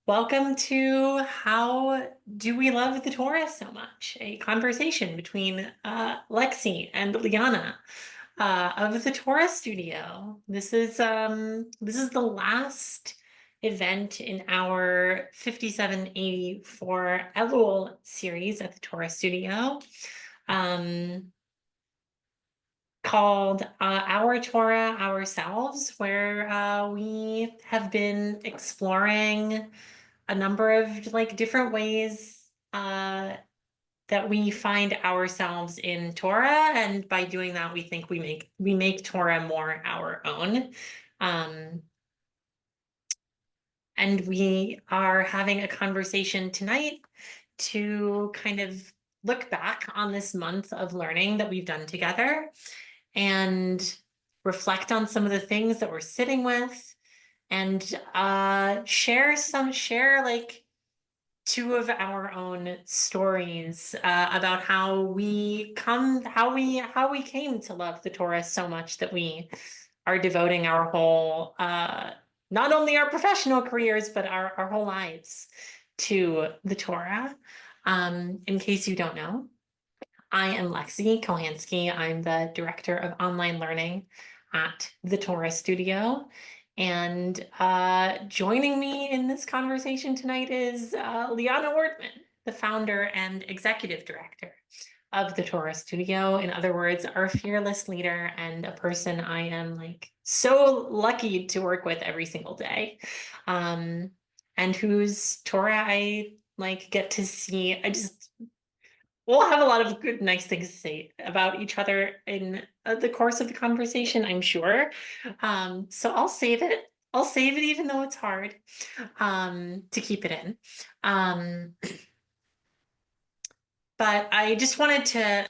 Welcome to How Do We Love the Torah So Much? A conversation between Lexi and Liana of the Torah Studio. This is the last event in our 5784 Elul series at the Torah Studio. Called Our Torah Ourselves, where we have been exploring a number of different ways that we find ourselves in Torah, and by doing that, we think we make Torah more our own. Um, and we are having a conversation tonight to kind of look back on this month of learning that we've done together and reflect on some of the things that we're sitting with and share like two of our own stories about how we came to love the Torah so much that we are devoting our whole not only our professional careers but our whole lives to the Torah. In case you don't know, I am Lexi Kohanski. I'm the director of online learning at the Torah Studio. And joining me in this conversation tonight is Liana Wertman, the founder and executive director of the Torah Studio. In other words, our fearless leader and a person I am so lucky to work with every single day. And whose Torah I get to see. We'll have a lot of good, nice things to say about each other in the course of the conversation, I'm sure. So I'll save it. I'll save it even though it's hard to keep it in. But I just wanted to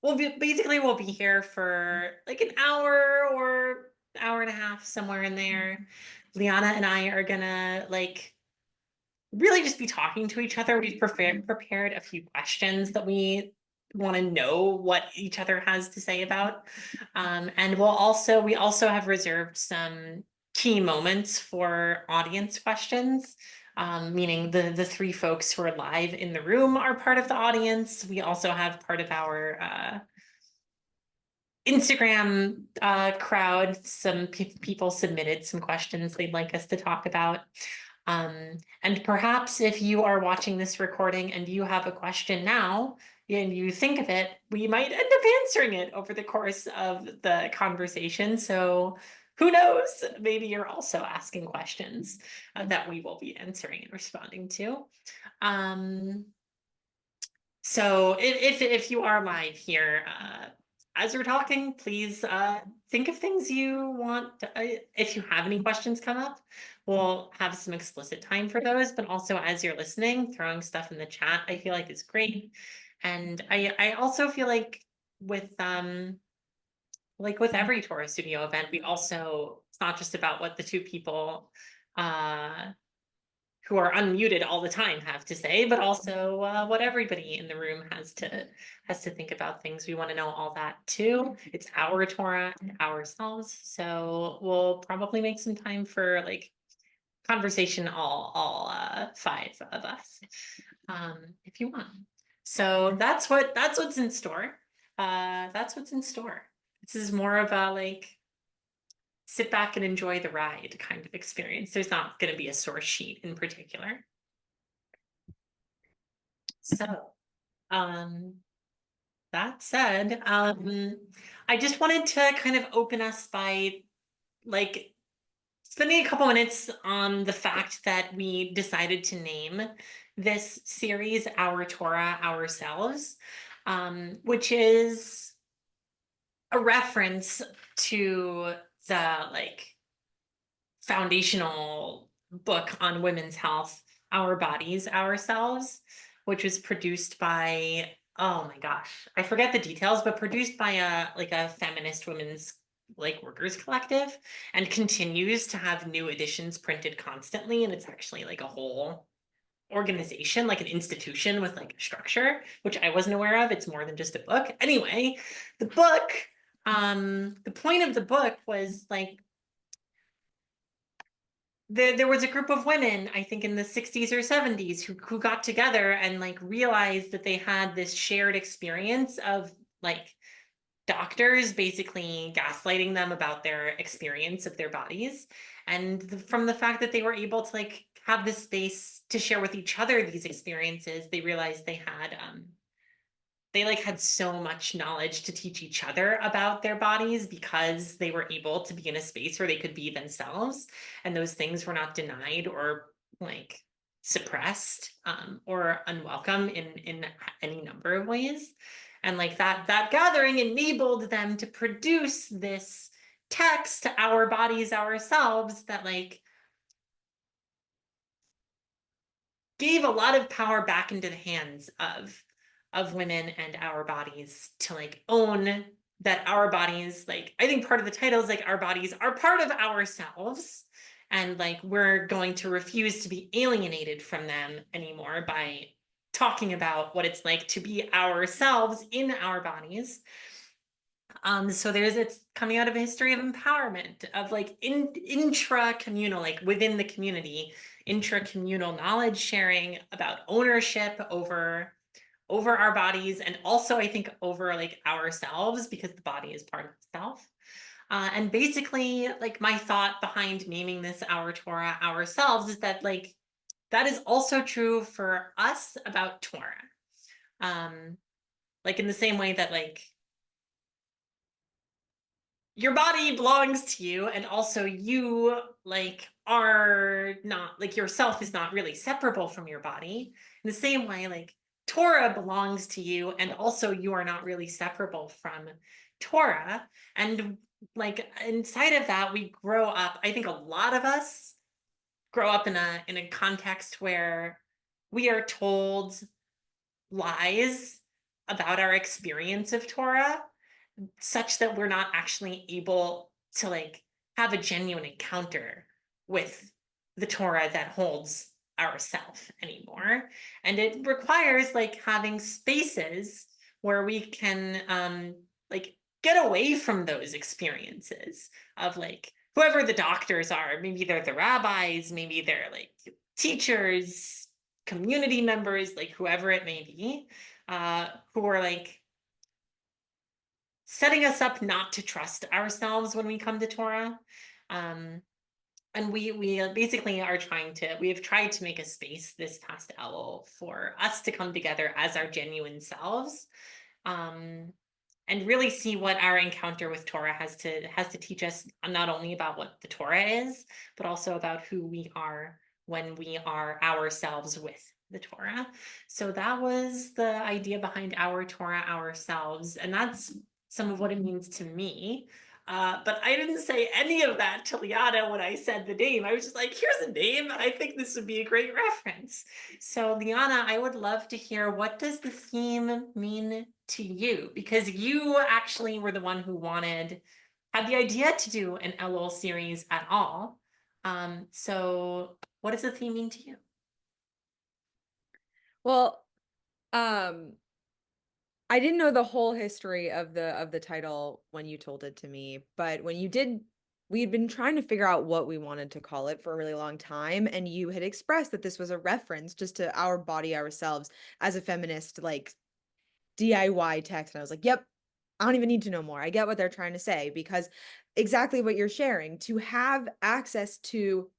we'll be here for like an hour or hour and a half, somewhere in there. Liana and I are gonna really just be talking to each other. We've prepared a few questions that we want to know what each other has to say about. And we also have reserved some key moments for audience questions, meaning the three folks who are live in the room are part of the audience. We also have part of our Instagram crowd. Some people submitted some questions they'd like us to talk about. And perhaps if you are watching this recording and you have a question now and you think of it, we might end up answering it over the course of the conversation. So who knows? Maybe you're also asking questions that we will be answering and responding to. So if you are live here, as we're talking, please think of things you want. If you have any questions come up, we'll have some explicit time for those. But also, as you're listening, throwing stuff in the chat, I feel like is great. And I also feel like with every Torah Studio event, it's not just about what the two people who are unmuted all the time have to say, but also what everybody in the room has to think about things. We want to know all that too. It's our Torah and ourselves, so we'll probably make some time for conversation, all five of us, if you want. So that's what's in store. That's what's in store. This is more of a sit back and enjoy the ride kind of experience. There's not going to be a source sheet in particular. So, that said, I just wanted to kind of open us by spending a couple minutes on the fact that we decided to name this series Our Torah Ourselves, which is a reference to the foundational book on women's health, Our Bodies, Ourselves, which was produced by, oh my gosh, I forget the details, but produced by a feminist women's workers collective, and continues to have new editions printed constantly. And it's actually a whole organization, an institution with a structure, which I wasn't aware of. It's more than just a book. Anyway, the book, the point of the book was there was a group of women, I think in the 60s or 70s, who got together and like realized that they had this shared experience of like doctors basically gaslighting them about their experience of their bodies. And from the fact that they were able to like have this space to share with each other these experiences, they realized they like had so much knowledge to teach each other about their bodies because they were able to be in a space where they could be themselves, and those things were not denied or like suppressed, or unwelcome in any number of ways. And like that gathering enabled them to produce this text, Our Bodies, Ourselves, that like gave a lot of power back into the hands of women and our bodies to like own that our bodies, like I think part of the title is like our bodies are part of ourselves, and like we're going to refuse to be alienated from them anymore by talking about what it's like to be ourselves in our bodies. So it's coming out of a history of empowerment, of like intra-communal, like within the community, intra-communal knowledge sharing about ownership over our bodies, and also I think over like ourselves, because the body is part of the self. And basically, like my thought behind naming this Our Torah Ourselves is that like that is also true for us about Torah. Like in the same way that like your body belongs to you, and also you like are not like yourself is not really separable from your body. In the same way, like Torah belongs to you, and also you are not really separable from Torah. And like inside of that, we grow up. I think a lot of us grow up in a context where we are told lies about our experience of Torah, such that we're not actually able to like have a genuine encounter with the Torah that holds ourself anymore. And it requires like having spaces where we can like get away from those experiences of like whoever the doctors are. Maybe they're the rabbis, maybe they're like teachers, community members, like whoever it may be, who are like setting us up not to trust ourselves when we come to Torah. Um, and we basically are we have tried to make a space this past Elul for us to come together as our genuine selves, um, and really see what our encounter with Torah has to teach us, not only about what the Torah is, but also about who we are when we are ourselves with the Torah. So that was the idea behind Our Torah Ourselves, and that's some of what it means to me. But I didn't say any of that to Liana when I said the name. I was just like, here's a name. I think this would be a great reference. So Liana, I would love to hear, what does the theme mean to you? Because you actually were the one who had the idea to do an Elul series at all. So what does the theme mean to you? Well, um, I didn't know the whole history of the title when you told it to me, but when you did, we had been trying to figure out what we wanted to call it for a really long time, and you had expressed that this was a reference just to Our Body Ourselves as a feminist like DIY text, and I was like, "Yep, I don't even need to know more. I get what they're trying to say," because exactly what you're sharing, to have access to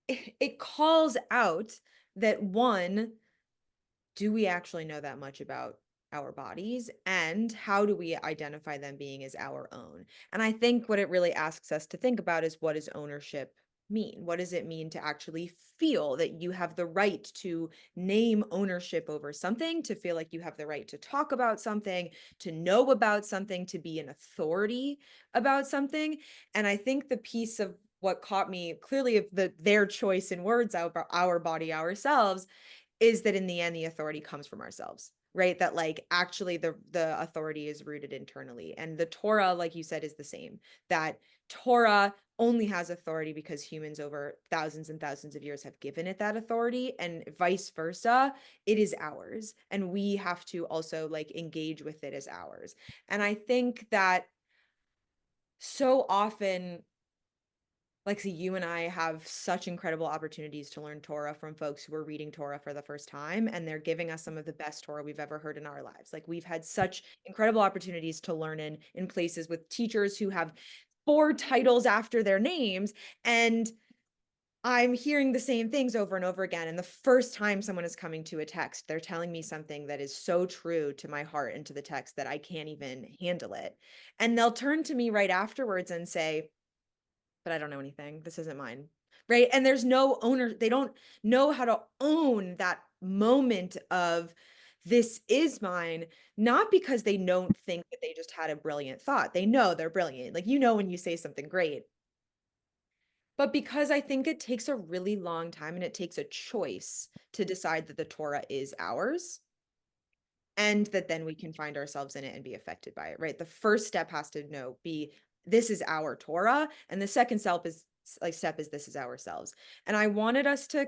it calls out that one, do we actually know that much about our bodies, and how do we identify them being as our own? And I think what it really asks us to think about is, what does ownership mean? What does it mean to actually feel that you have the right to name ownership over something, to feel like you have the right to talk about something, to know about something, to be an authority about something? And I think the piece of what caught me clearly of their choice in words, our body ourselves, is that in the end the authority comes from ourselves, right? That like actually the authority is rooted internally, and the Torah, like you said, is the same. That Torah only has authority because humans over thousands and thousands of years have given it that authority, and vice versa. It is ours, and we have to also like engage with it as ours. And I think that so often Lexi, you and I have such incredible opportunities to learn Torah from folks who are reading Torah for the first time, and they're giving us some of the best Torah we've ever heard in our lives. Like we've had such incredible opportunities to learn in places with teachers who have 4 titles after their names, and I'm hearing the same things over and over again. And the first time someone is coming to a text, they're telling me something that is so true to my heart and to the text that I can't even handle it. And they'll turn to me right afterwards and say, but I don't know anything. This isn't mine. Right. And there's no owner. They don't know how to own that moment of this is mine, not because they don't think that they just had a brilliant thought. They know they're brilliant. Like, when you say something great, but because I think it takes a really long time and it takes a choice to decide that the Torah is ours and that then we can find ourselves in it and be affected by it, right? The first step has to be this is our Torah, and the second step is this is ourselves. And I wanted us to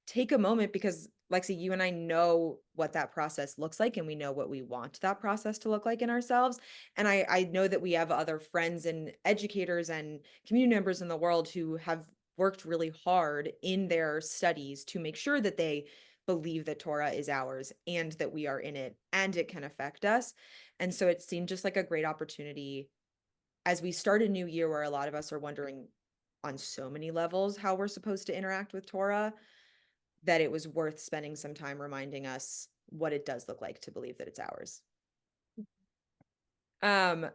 take a moment because Lexi, you and I know what that process looks like, and we know what we want that process to look like in ourselves. And I know that we have other friends and educators and community members in the world who have worked really hard in their studies to make sure that they believe that Torah is ours and that we are in it and it can affect us. And so it seemed just like a great opportunity as we start a new year where a lot of us are wondering on so many levels how we're supposed to interact with Torah, that it was worth spending some time reminding us what it does look like to believe that it's ours. Um,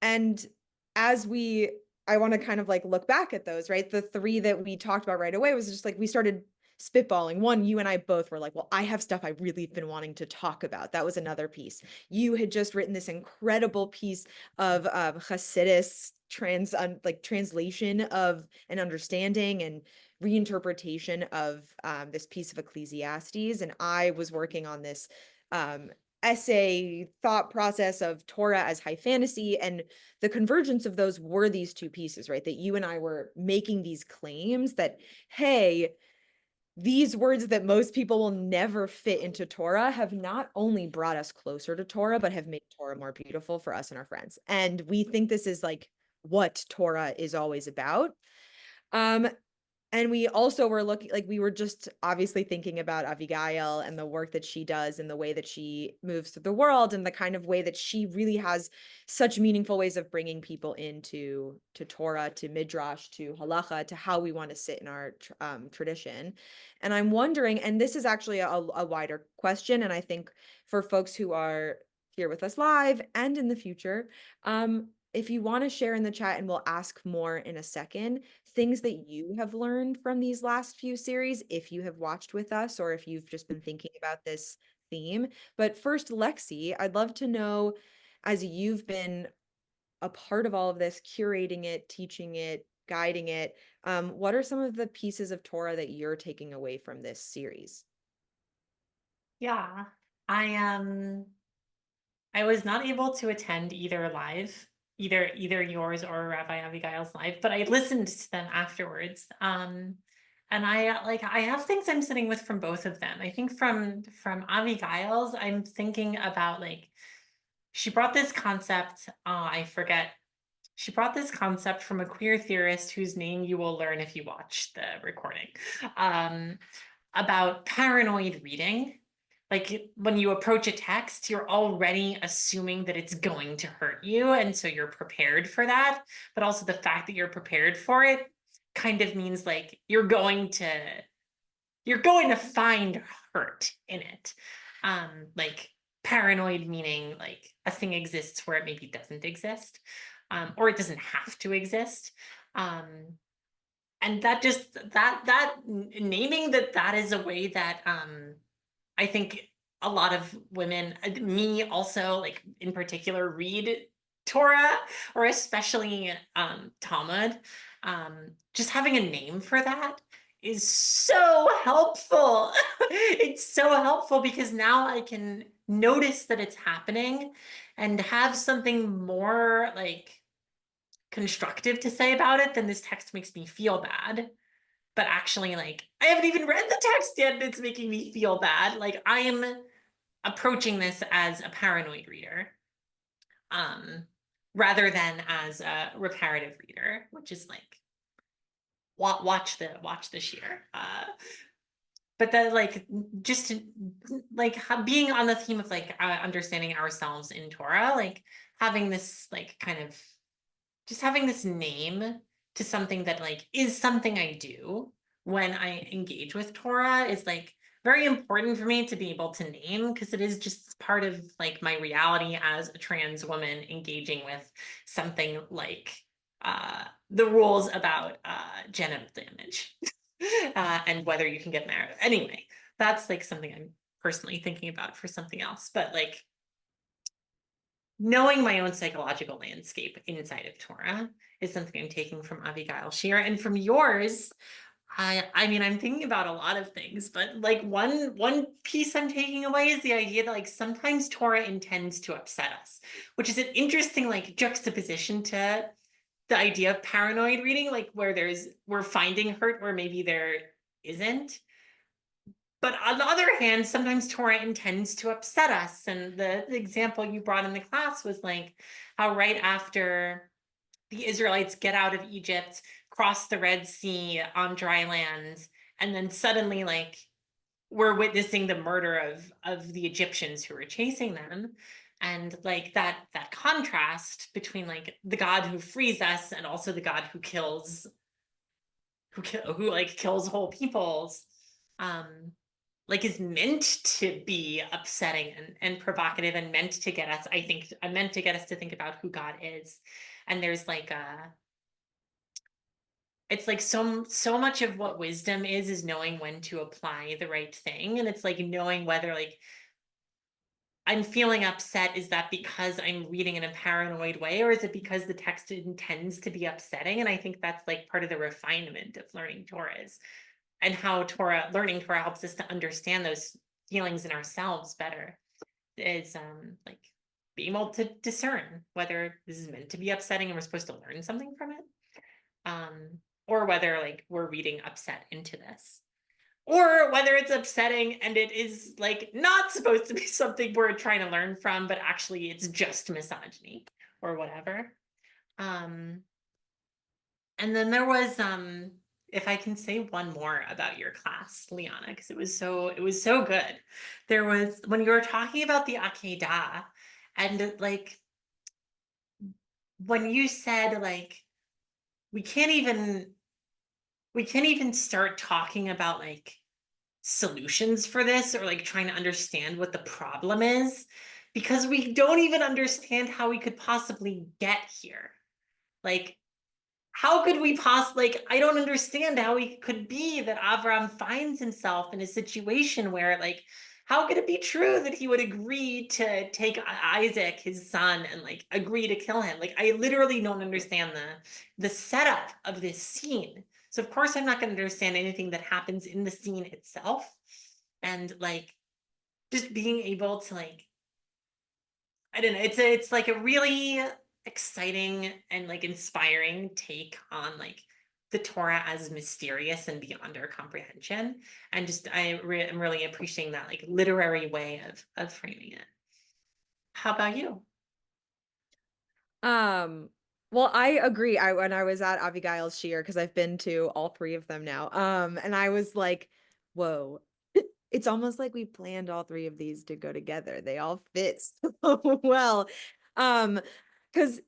and as I want to kind of like look back at those, right? The 3 that we talked about right away was just like we started spitballing. One, you and I both were like, well, I have stuff I really have been wanting to talk about. That was another piece. You had just written this incredible piece of Hasidus translation of an understanding and reinterpretation of this piece of Ecclesiastes. And I was working on this essay thought process of Torah as high fantasy, and the convergence of those were these 2 pieces, right? That you and I were making these claims that, hey, these words that most people will never fit into Torah have not only brought us closer to Torah, but have made Torah more beautiful for us and our friends. And we think this is like what Torah is always about. Um, and we also were looking, like, we were just obviously thinking about Abigail and the work that she does and the way that she moves through the world and the kind of way that she really has such meaningful ways of bringing people into Torah, to Midrash, to Halacha, to how we want to sit in our tradition. And I'm wondering, and this is actually a wider question, and I think for folks who are here with us live and in the future, if you want to share in the chat, and we'll ask more in a second, things that you have learned from these last few series, if you have watched with us or if you've just been thinking about this theme. But first, Lexi, I'd love to know, as you've been a part of all of this, curating it, teaching it, guiding it, what are some of the pieces of Torah that you're taking away from this series? Yeah, I was not able to attend either live, either yours or Rabbi Abigail's live, but I listened to them afterwards. And I have things I'm sitting with from both of them. I think from Abigail's, I'm thinking about like she brought this concept, I forget. She brought this concept from a queer theorist whose name you will learn if you watch the recording, um, about paranoid reading. Like when you approach a text, you're already assuming that it's going to hurt you. And so you're prepared for that. But also the fact that you're prepared for it kind of means like you're going to find hurt in it. Like paranoid meaning like a thing exists where it maybe doesn't exist, or it doesn't have to exist. Um, and that just that naming that is a way that I think a lot of women, me also, like in particular, read Torah or especially Talmud. Just having a name for that is so helpful. It's so helpful because now I can notice that it's happening and have something more like constructive to say about it than this text makes me feel bad. But actually, like, I haven't even read the text yet, and it's making me feel bad. Like, I am approaching this as a paranoid reader, um, rather than as a reparative reader, which is like watch the shear. But that like just to, like being on the theme of like understanding ourselves in Torah, like having this like kind of just having this name to something that like is something I do when I engage with Torah is like very important for me to be able to name because it is just part of like my reality as a trans woman engaging with something like the rules about genital damage and whether you can get married. Anyway, that's like something I'm personally thinking about for something else. But like knowing my own psychological landscape inside of Torah is something I'm taking from Abigail Shir and from yours. I mean, I'm thinking about a lot of things, but like one piece I'm taking away is the idea that like sometimes Torah intends to upset us, which is an interesting like juxtaposition to the idea of paranoid reading, like where we're finding hurt where maybe there isn't. But on the other hand, sometimes Torah intends to upset us. And the example you brought in the class was like how right after the Israelites get out of Egypt, cross the Red Sea on dry land, and then suddenly like we're witnessing the murder of the Egyptians who were chasing them. And like that contrast between like the God who frees us and also the God who who like kills whole peoples um like is meant to be upsetting and provocative and meant to get us, I think, meant to get us to think about who God is. And there's like it's like so much of what wisdom is knowing when to apply the right thing. And it's like knowing whether like I'm feeling upset, is that because I'm reading in a paranoid way, or is it because the text intends to be upsetting? And I think that's like part of the refinement of learning Torah is and how learning Torah helps us to understand those feelings in ourselves better is like being able to discern whether this is meant to be upsetting and we're supposed to learn something from it, or whether like we're reading upset into this, or whether it's upsetting and it is like not supposed to be something we're trying to learn from, but actually it's just misogyny or whatever. Um, and then there was if I can say one more about your class, Liana, because it was so good. There was when you were talking about the Akedah and like when you said like we can't even we can't even start talking about like solutions for this or like trying to understand what the problem is because we don't even understand how we could possibly get here. Like how could we possibly like I don't understand how it could be that Avram finds himself in a situation where like how could it be true that he would agree to take Isaac, his son, and like agree to kill him? Like I literally don't understand the setup of this scene. So of course I'm not going to understand anything that happens in the scene itself. And like just being able to like I don't know. It's like a really exciting and like inspiring take on like the Torah as mysterious and beyond our comprehension. And just I'm really appreciating that like literary way of framing it. How about you? Um, well, I agree. When I was at Abigail's Shear, because I've been to all three of them now, and I was like, whoa, it's almost like we planned all three of these to go together. They all fit so well. Because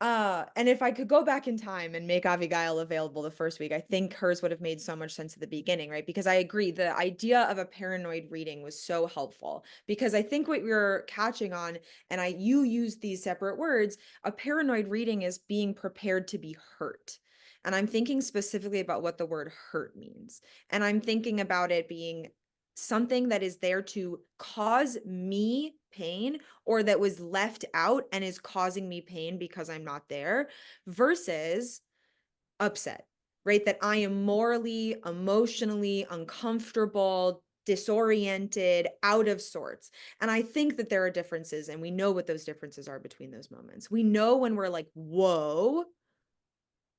and if I could go back in time and make Abigail available the first week, I think hers would have made so much sense at the beginning, right? Because I agree, the idea of a paranoid reading was so helpful because I think what you're catching on, and you use these separate words, a paranoid reading is being prepared to be hurt. And I'm thinking specifically about what the word hurt means. And I'm thinking about it being something that is there to cause me pain or that was left out and is causing me pain because I'm not there versus upset, right? That I am morally, emotionally uncomfortable, disoriented, out of sorts. And I think that there are differences, and we know what those differences are between those moments. We know when we're like, whoa,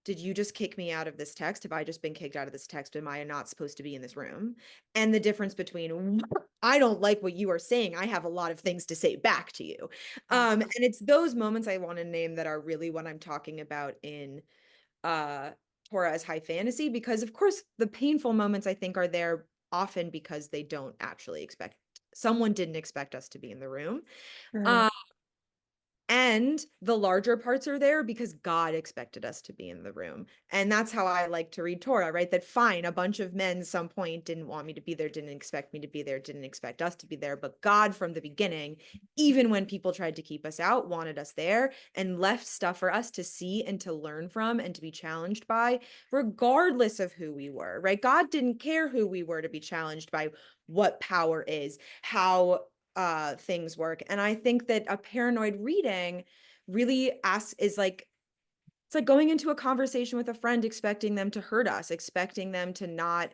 did you just kick me out of this text? Have I just been kicked out of this text? Am I not supposed to be in this room? And the difference between, I don't like what you are saying. I have a lot of things to say back to you. Mm. And it's those moments I want to name that are really what I'm talking about in Torah as high fantasy, because of course the painful moments I think are there often because they don't actually expect, someone didn't expect us to be in the room. Mm. Um, and the larger parts are there because God expected us to be in the room. And that's how I like to read Torah, right? That fine, a bunch of men at some point didn't want me to be there, didn't expect me to be there, didn't expect us to be there. But God, from the beginning, even when people tried to keep us out, wanted us there and left stuff for us to see and to learn from and to be challenged by, regardless of who we were, right? God didn't care who we were to be challenged by what power is, how things work. And I think that a paranoid reading really is like, it's like going into a conversation with a friend, expecting them to hurt us, expecting them to not.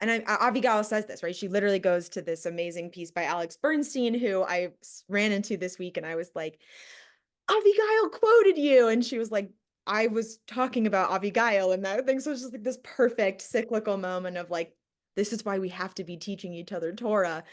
And Abigail says this, right? She literally goes to this amazing piece by Alex Bernstein, who I ran into this week, and I was like, Abigail quoted you. And she was like, I was talking about Abigail, and that thing. So it's just like this perfect cyclical moment of like, this is why we have to be teaching each other Torah.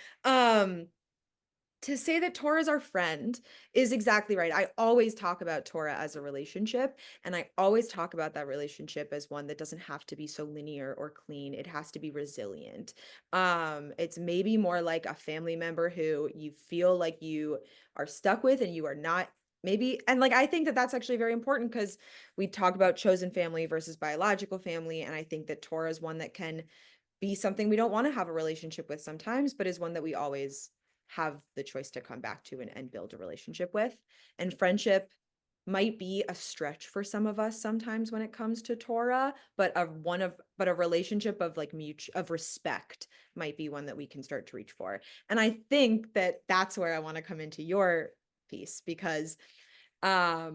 To say that Torah is our friend is exactly right. I always talk about Torah as a relationship, and I always talk about that relationship as one that doesn't have to be so linear or clean. It has to be resilient. It's maybe more like a family member who you feel like you are stuck with and you are not maybe. And like, I think that that's actually very important because we talk about chosen family versus biological family. And I think that Torah is one that can be something we don't want to have a relationship with sometimes, but is one that we always have the choice to come back to and build a relationship with. And friendship might be a stretch for some of us sometimes when it comes to Torah, but a relationship of like of respect might be one that we can start to reach for. And I think that that's where I want to come into your piece, because I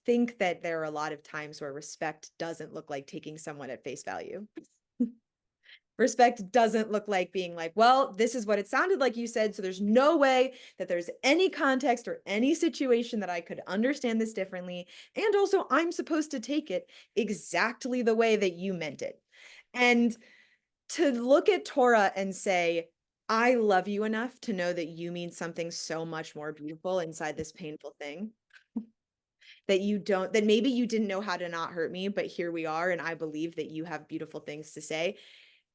think that there are a lot of times where respect doesn't look like taking someone at face value. Respect doesn't look like being like, well, this is what it sounded like you said, so there's no way that there's any context or any situation that I could understand this differently. And also, I'm supposed to take it exactly the way that you meant it. And to look at Torah and say, I love you enough to know that you mean something so much more beautiful inside this painful thing, that maybe you didn't know how to not hurt me, but here we are, and I believe that you have beautiful things to say.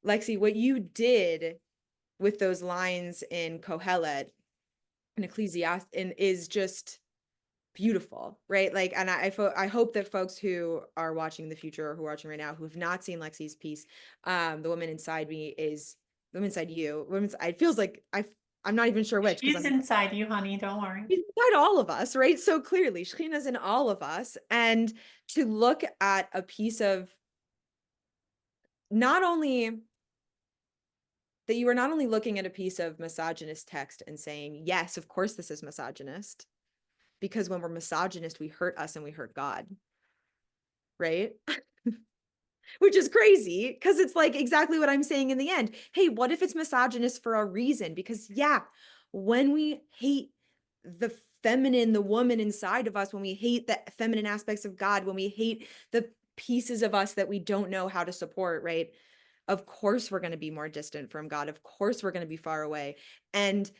Lexi, what you did with those lines in Kohelet and Ecclesiastes is just beautiful, right? Like, and I hope that folks who are watching in the future or who are watching right now who have not seen Lexi's piece, the woman inside me is the woman inside you. It feels like I'm not even sure which, because She's inside you, honey. Don't worry. she's inside all of us, right? So clearly, Shekhinah's in all of us, and to look at a piece of not only that you are not only looking at a piece of misogynist text and saying, yes, of course this is misogynist, because when we're misogynist, we hurt us and we hurt God, right? Which is crazy because it's like exactly what I'm saying in the end. Hey, what if it's misogynist for a reason? Because yeah, when we hate the feminine, the woman inside of us, when we hate the feminine aspects of God, when we hate the pieces of us that we don't know how to support, right? Of course, we're going to be more distant from God. Of course, we're going to be far away. And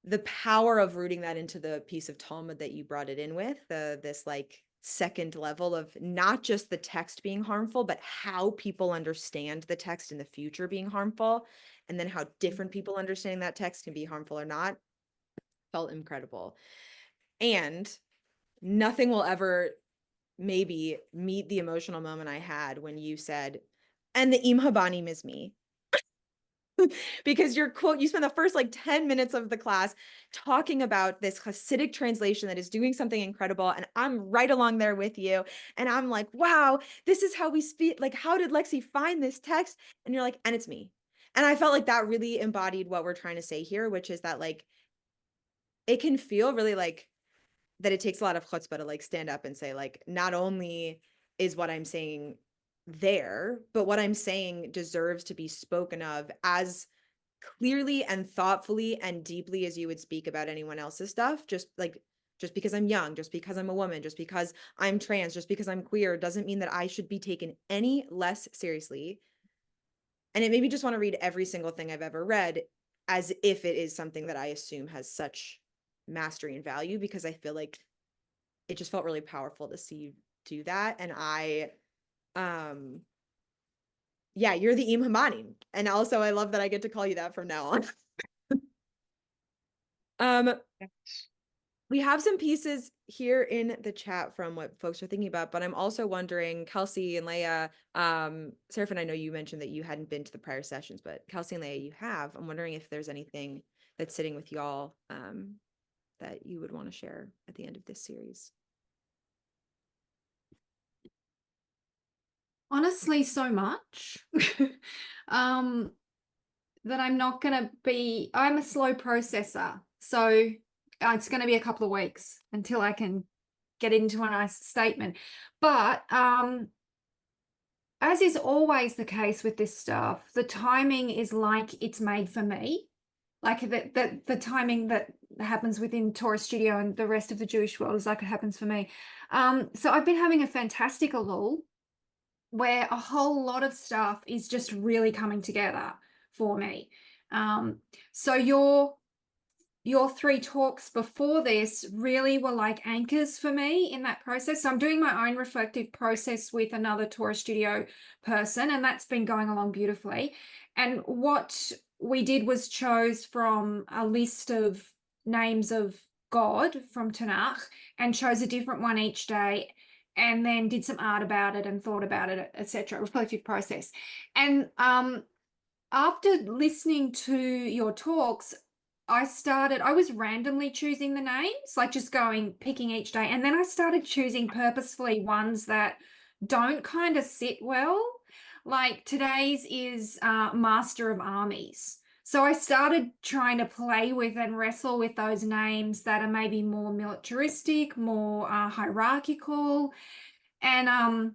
the power of rooting that into the piece of Talmud that you brought it in with, this like second level of not just the text being harmful, but how people understand the text in the future being harmful, and then how different people understanding that text can be harmful or not, felt incredible. And nothing will ever maybe meet the emotional moment I had when you said, and the Im Habanim is me. Because your quote, you spend the first like 10 minutes of the class talking about this Hasidic translation that is doing something incredible. And I'm right along there with you. And I'm like, wow, this is how we speak. Like, how did Lexi find this text? And you're like, and it's me. And I felt like that really embodied what we're trying to say here, which is that like, it can feel really like that it takes a lot of chutzpah to like stand up and say like, not only is what I'm saying there, but what I'm saying deserves to be spoken of as clearly and thoughtfully and deeply as you would speak about anyone else's stuff. Just because I'm young, just because I'm a woman, just because I'm trans, just because I'm queer doesn't mean that I should be taken any less seriously. And it made me just want to read every single thing I've ever read as if it is something that I assume has such mastery and value, because I feel like it just felt really powerful to do that. And yeah, you're the Im Hamanim. And also I love that I get to call you that from now on. We have some pieces here in the chat from what folks are thinking about, but I'm also wondering, Kelsey and Leah, Seraphin, I know you mentioned that you hadn't been to the prior sessions, but Kelsey and Leah, you have. I'm wondering if there's anything that's sitting with y'all that you would want to share at the end of this series. Honestly, so much that I'm not going to be, I'm a slow processor. So it's going to be a couple of weeks until I can get into a nice statement. But as is always the case with this stuff, the timing is like it's made for me. Like the timing that happens within Torah Studio and the rest of the Jewish world is like it happens for me. So I've been having a fantastic Elul where a whole lot of stuff is just really coming together for me. So your three talks before this really were like anchors for me in that process. So I'm doing my own reflective process with another Torah Studio person, and that's been going along beautifully. And what we did was chose from a list of names of God from Tanakh and chose a different one each day, and then did some art about it and thought about it, etc. Reflective process. And after listening to your talks, I was randomly choosing the names, like just picking each day. And then I started choosing purposefully ones that don't kind of sit well. Like today's is Master of Armies. So I started trying to play with and wrestle with those names that are maybe more militaristic, more hierarchical. And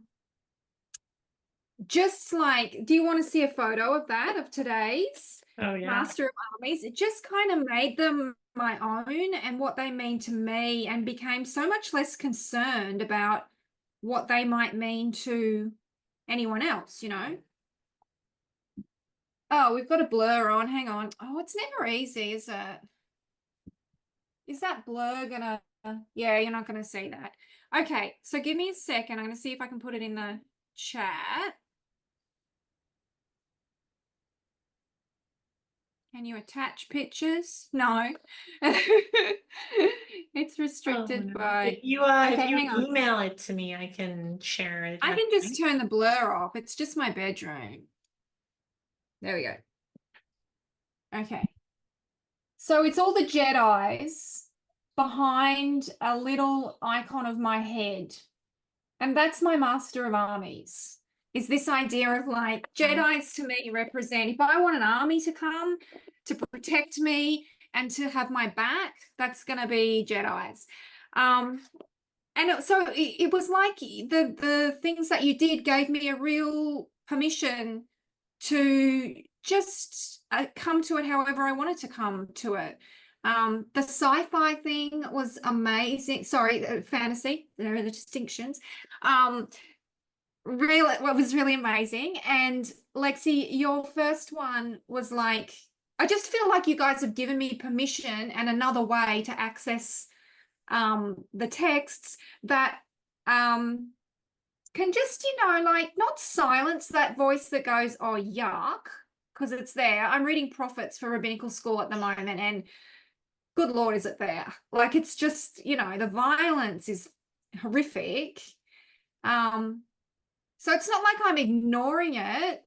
just like, do you want to see a photo of that, of today's Master of Armies? It just kind of made them my own and what they mean to me, and became so much less concerned about what they might mean to anyone else, you know? Oh, we've got a blur on. Hang on. Oh, it's never easy, is it? Is that blur gonna... Yeah, you're not gonna see that. Okay, so give me a second. I'm gonna see if I can put it in the chat. Can you attach pictures? No. It's restricted by... If you email it to me, I can share it. I can just turn the blur off. It's just my bedroom. There we go. Okay. So it's all the Jedis behind a little icon of my head. And that's my Master of Armies. Is this idea of like Jedis to me represent, if I want an army to come to protect me and to have my back, that's going to be Jedis. So it was like the things that you did gave me a real permission to just come to it however I wanted to come to it. The sci-fi thing was amazing. Sorry, fantasy, there are the distinctions. Really, what was really amazing. And Lexi, your first one was like, I just feel like you guys have given me permission and another way to access the texts that can just, like not silence that voice that goes, oh, yuck, because it's there. I'm reading Prophets for rabbinical school at the moment, and good Lord, is it there? Like, it's just, the violence is horrific. So it's not like I'm ignoring it,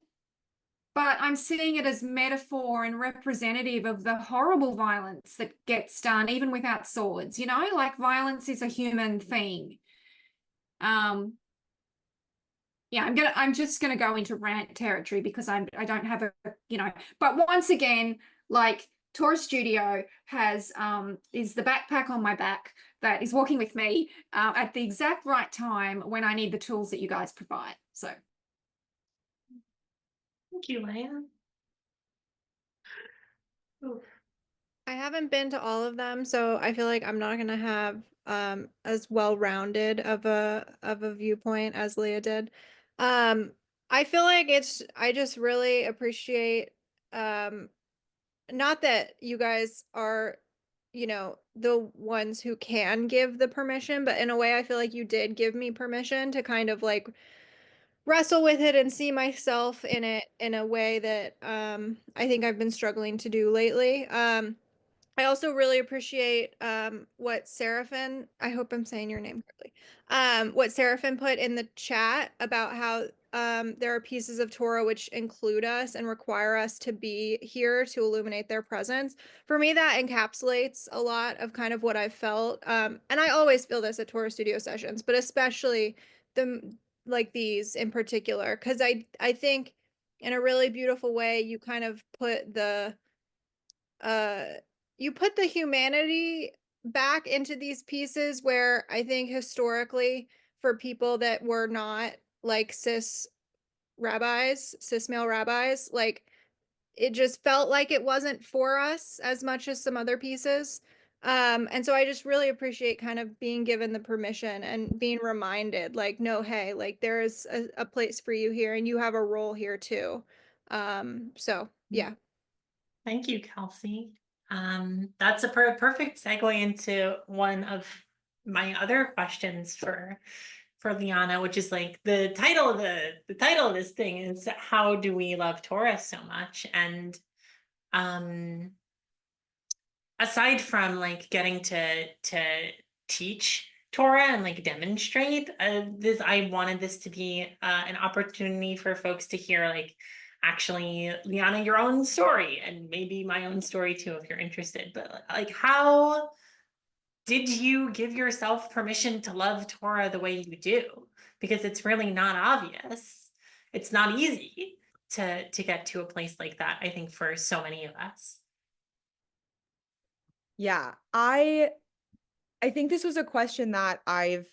but I'm seeing it as metaphor and representative of the horrible violence that gets done even without swords, like violence is a human thing. Yeah, I'm just gonna go into rant territory because I don't have but once again, like Torah Studio has is the backpack on my back that is walking with me at the exact right time when I need the tools that you guys provide. So thank you, Leia. I haven't been to all of them, so I feel like I'm not gonna have as well-rounded of a viewpoint as Leah did. I feel like I just really appreciate not that you guys are the ones who can give the permission, but in a way I feel like you did give me permission to kind of like wrestle with it and see myself in it in a way that I think I've been struggling to do lately. I also really appreciate what Seraphin, I hope I'm saying your name correctly, what Seraphin put in the chat about how there are pieces of Torah which include us and require us to be here to illuminate their presence. For me, that encapsulates a lot of kind of what I've felt. And I always feel this at Torah Studio sessions, but especially the like these in particular, because I think in a really beautiful way, you kind of put uh the humanity back into these pieces where I think historically for people that were not like cis male rabbis, like it just felt like it wasn't for us as much as some other pieces. And so I just really appreciate kind of being given the permission and being reminded, like, no, hey, like there's a place for you here and you have a role here too. So yeah. Thank you, Kelsey. That's a perfect segue into one of my other questions for Liana, which is like the title of the title of this thing is how do we love Torah so much? And um aside from like getting to teach Torah and like demonstrate this, I wanted this to be an opportunity for folks to hear like actually Liana your own story and maybe my own story too if you're interested. But like how did you give yourself permission to love Torah the way you do? Because it's really not obvious. It's not easy to get to a place like that, I think, for so many of us. Yeah, I think this was a question that I've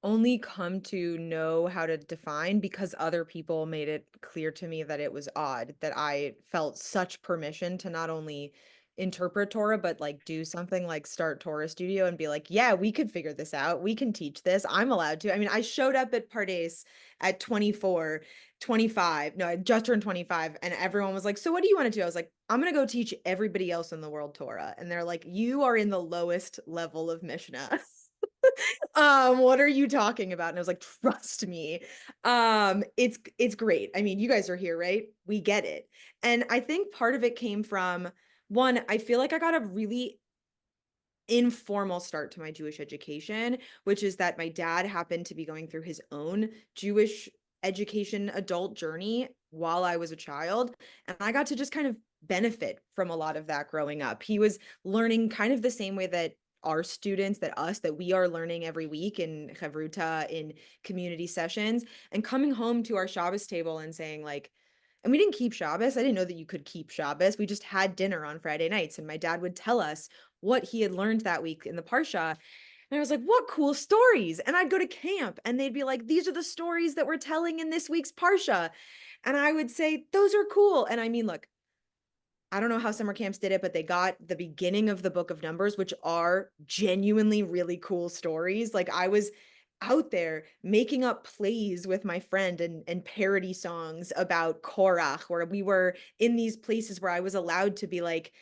only come to know how to define because other people made it clear to me that it was odd that I felt such permission to not only interpret Torah, but like do something like start Torah Studio and be like, yeah, we could figure this out. We can teach this. I'm allowed to. I mean, I showed up at Pardes at 24, 25. No, I just turned 25. And everyone was like, so what do you want to do? I was like, I'm going to go teach everybody else in the world Torah. And they're like, you are in the lowest level of Mishnah. What are you talking about? And I was like, trust me. It's great. I mean, you guys are here, right? We get it. And I think part of it came from one, I feel like I got a really informal start to my Jewish education, which is that my dad happened to be going through his own Jewish education adult journey while I was a child. And I got to just kind of benefit from a lot of that growing up. He was learning kind of the same way that our students, that we are learning every week in Chavruta, in community sessions, and coming home to our Shabbos table and saying like, and we didn't keep Shabbos. I didn't know that you could keep Shabbos. We just had dinner on Friday nights, and my dad would tell us what he had learned that week in the Parsha. And I was like, what cool stories. And I'd go to camp and they'd be like, these are the stories that we're telling in this week's Parsha. And I would say, those are cool. And I mean, look, I don't know how summer camps did it, but they got the beginning of the book of Numbers, which are genuinely really cool stories. Like I was out there making up plays with my friend and parody songs about Korach, where we were in these places where I was allowed to be like,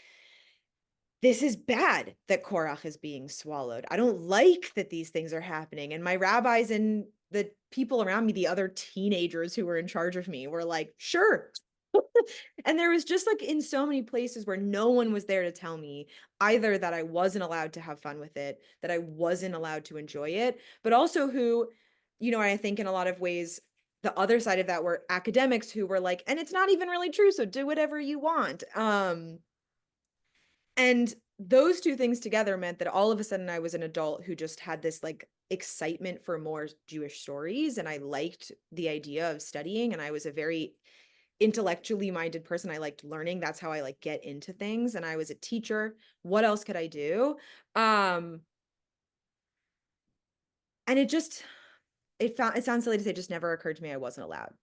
this is bad that Korach is being swallowed. I don't like that these things are happening. And my rabbis and the people around me, the other teenagers who were in charge of me, were like, sure. And there was just like in so many places where no one was there to tell me either that I wasn't allowed to have fun with it, that I wasn't allowed to enjoy it, but also who, I think in a lot of ways, the other side of that were academics who were like, and it's not even really true, so do whatever you want. And those two things together meant that all of a sudden I was an adult who just had this like excitement for more Jewish stories. And I liked the idea of studying. And I was a very intellectually minded person. I liked learning. That's how I like get into things. And I was a teacher. What else could I do? And it sounds silly to say, it just never occurred to me I wasn't allowed.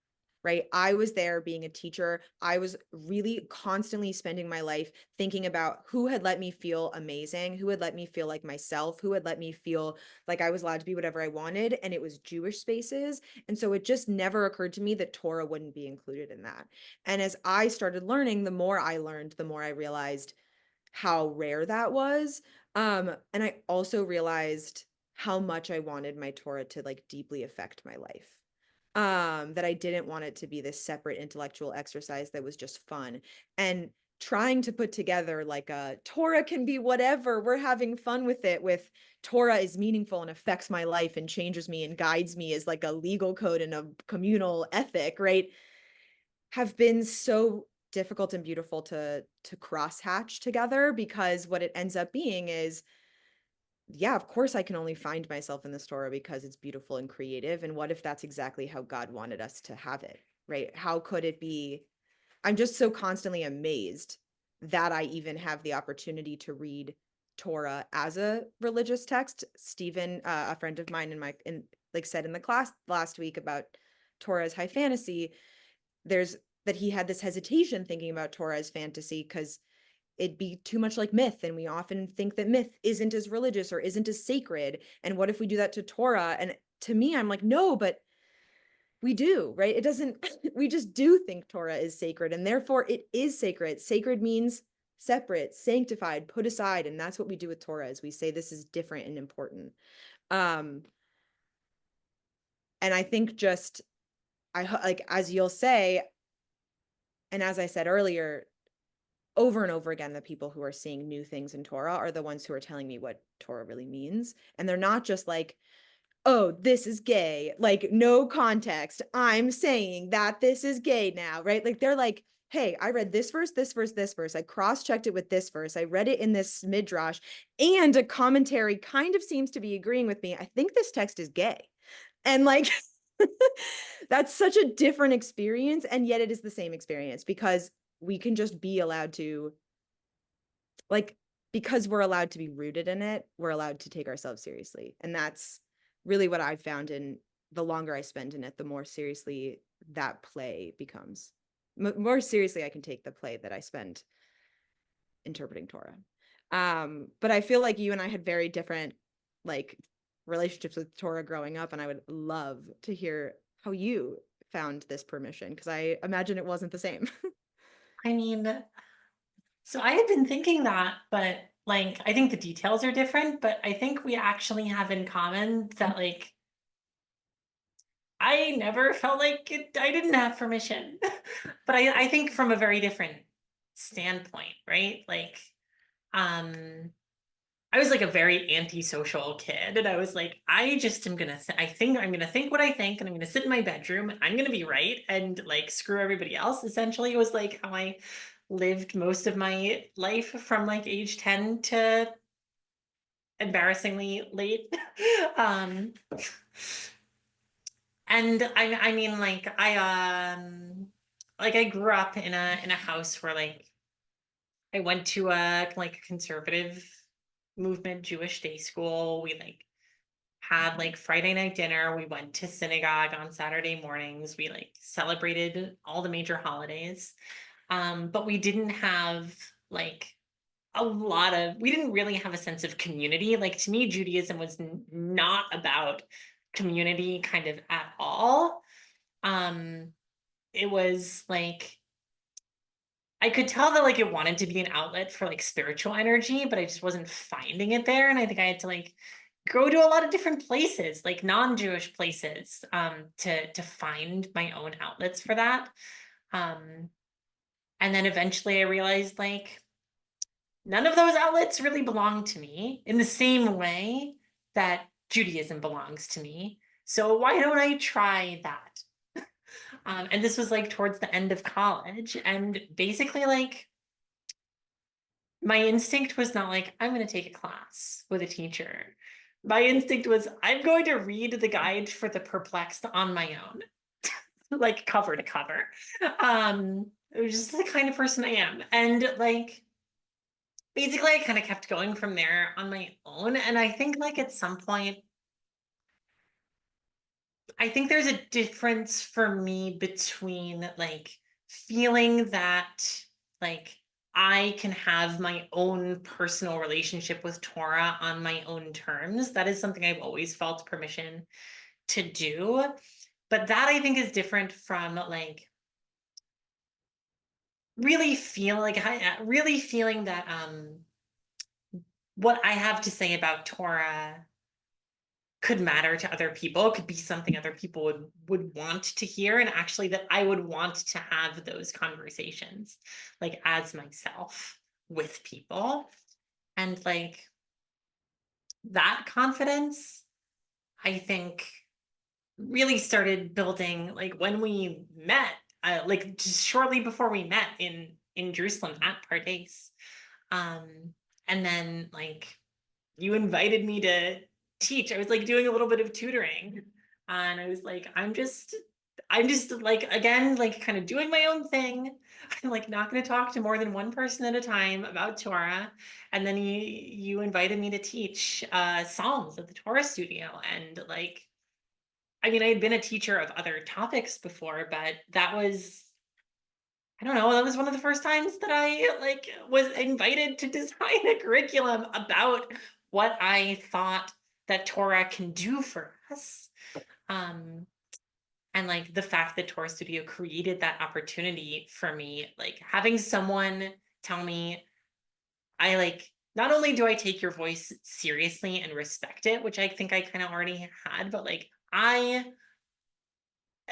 Right? I was there being a teacher. I was really constantly spending my life thinking about who had let me feel amazing, who had let me feel like myself, who had let me feel like I was allowed to be whatever I wanted. And it was Jewish spaces. And so it just never occurred to me that Torah wouldn't be included in that. And as I started learning, the more I learned, the more I realized how rare that was. And I also realized how much I wanted my Torah to like deeply affect my life. That I didn't want it to be this separate intellectual exercise that was just fun. And trying to put together like a Torah can be whatever, we're having fun with it, with Torah is meaningful and affects my life and changes me and guides me as like a legal code and a communal ethic, right? Have been so difficult and beautiful to crosshatch together, because what it ends up being is, yeah, of course I can only find myself in this Torah because it's beautiful and creative. And what if that's exactly how God wanted us to have it, right? How could it be? I'm just so constantly amazed that I even have the opportunity to read Torah as a religious text. Stephen, a friend of mine like said in the class last week about Torah as high fantasy, there's that he had this hesitation thinking about Torah as fantasy because it'd be too much like myth, and we often think that myth isn't as religious or isn't as sacred, and what if we do that to Torah? And to me, I'm like, no, but we do, right? It doesn't we just do think Torah is sacred, and therefore it is sacred. Sacred means separate, sanctified, put aside, and that's what we do with Torah, is we say this is different and important. And I think just like, as you'll say, and as I said earlier, over and over again, the people who are seeing new things in Torah are the ones who are telling me what Torah really means. And they're not just like, oh, this is gay, like no context, I'm saying that this is gay now, right? Like they're like, hey, I read this verse, this verse, this verse. I cross-checked it with this verse. I read it in this midrash, and a commentary kind of seems to be agreeing with me. I think this text is gay. And like, that's such a different experience. And yet it is the same experience, because we can just be allowed to, like, because we're allowed to be rooted in it, we're allowed to take ourselves seriously. And that's really what I've found. In the longer I spend in it, the more seriously that play becomes. More seriously I can take the play that I spend interpreting Torah. But I feel like you and I had very different like relationships with Torah growing up, and I would love to hear how you found this permission, because I imagine it wasn't the same. I mean, so I had been thinking that, but like, I think the details are different, but I think we actually have in common that like, I never felt like I didn't have permission, but I think from a very different standpoint, right? Like, um, I was like a very antisocial kid, and I was like, I just am gonna, I think I'm gonna think what I think, and I'm gonna sit in my bedroom, and I'm gonna be right, and like screw everybody else. Essentially, it was like how I lived most of my life from like age 10 to embarrassingly late. um, and I mean, like I grew up in a house where like I went to a like conservative movement Jewish day school. We like had like Friday night dinner. We went to synagogue on Saturday mornings. We like celebrated all the major holidays. But we didn't have like we didn't really have a sense of community. Like to me, Judaism was not about community kind of at all. Um, it was like I could tell that like it wanted to be an outlet for like spiritual energy, but I just wasn't finding it there. And I think I had to like go to a lot of different places, like non-Jewish places, to find my own outlets for that. Um, and then eventually I realized like none of those outlets really belong to me in the same way that Judaism belongs to me. So why don't I try that? And this was like towards the end of college. And basically, like, my instinct was not like, I'm going to take a class with a teacher. My instinct was, I'm going to read the guide for the perplexed on my own, like cover to cover. It was just the kind of person I am. And like, basically, I kind of kept going from there on my own. And I think like at some point, I think there's a difference for me between like feeling that like I can have my own personal relationship with Torah on my own terms. That is something I've always felt permission to do. But that I think is different from like really feeling that what I have to say about Torah could matter to other people, could be something other people would want to hear, and actually that I would want to have those conversations, like as myself with people. And like that confidence, I think really started building like when we met, like just shortly before we met in Jerusalem at Pardes. And then like you invited me to teach. I was like doing a little bit of tutoring, and I was like, I'm just like again like kind of doing my own thing. I'm like not going to talk to more than one person at a time about Torah. And then you invited me to teach Psalms at the Torah Studio, and like I mean I had been a teacher of other topics before, but that was, I don't know, that was one of the first times that I like was invited to design a curriculum about what I thought that Torah can do for us. Um, and like the fact that Torah Studio created that opportunity for me, like having someone tell me, I like, not only do I take your voice seriously and respect it, which I think I kind of already had, but like I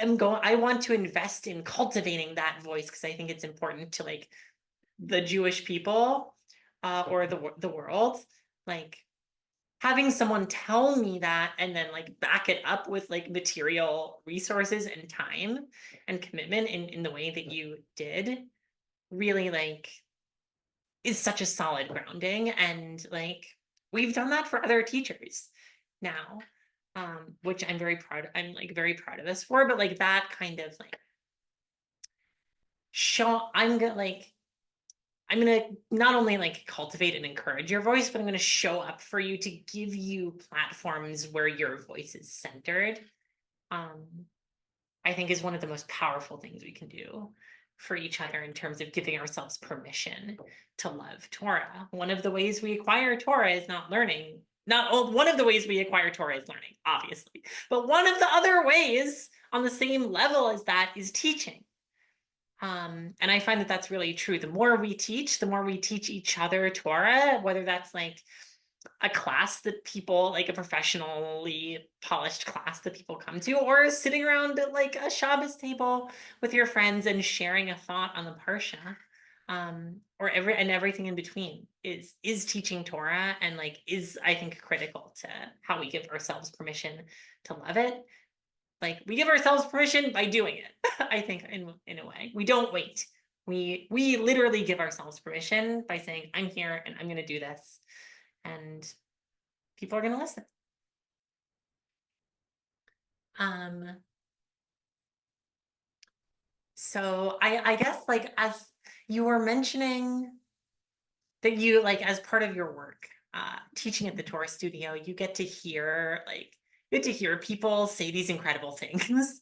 want to invest in cultivating that voice because I think it's important to like the Jewish people or the world. Like having someone tell me that and then like back it up with like material resources and time and commitment in the way that you did really like is such a solid grounding. And like we've done that for other teachers now, which I'm like very proud of us for. But like that kind of like I'm gonna not only like cultivate and encourage your voice, but I'm gonna show up for you to give you platforms where your voice is centered. um I think is one of the most powerful things we can do for each other in terms of giving ourselves permission to love Torah. One of the ways we acquire Torah is not learning. Not all, one of the ways we acquire Torah is learning, obviously. But one of the other ways on the same level as that is teaching. And I find that that's really true. The more we teach each other Torah, whether that's like a class that people like a professionally polished class that people come to, or sitting around at like a Shabbos table with your friends and sharing a thought on the Parsha, or everything in between is teaching Torah, and like is I think critical to how we give ourselves permission to love it. Like we give ourselves permission by doing it. I think in a way we don't wait. We literally give ourselves permission by saying I'm here and I'm going to do this, and people are going to listen. So I guess like as you were mentioning that you like as part of your work teaching at the Torah Studio, you get to hear people say these incredible things.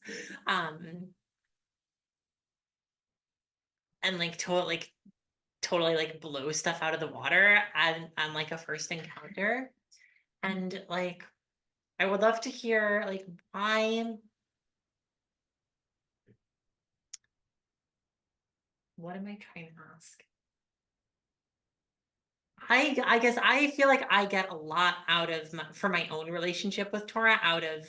And like totally like blow stuff out of the water on like a first encounter. And like I would love to hear like why, what am I trying to ask? I guess I feel like I get a lot out of for my own relationship with Torah out of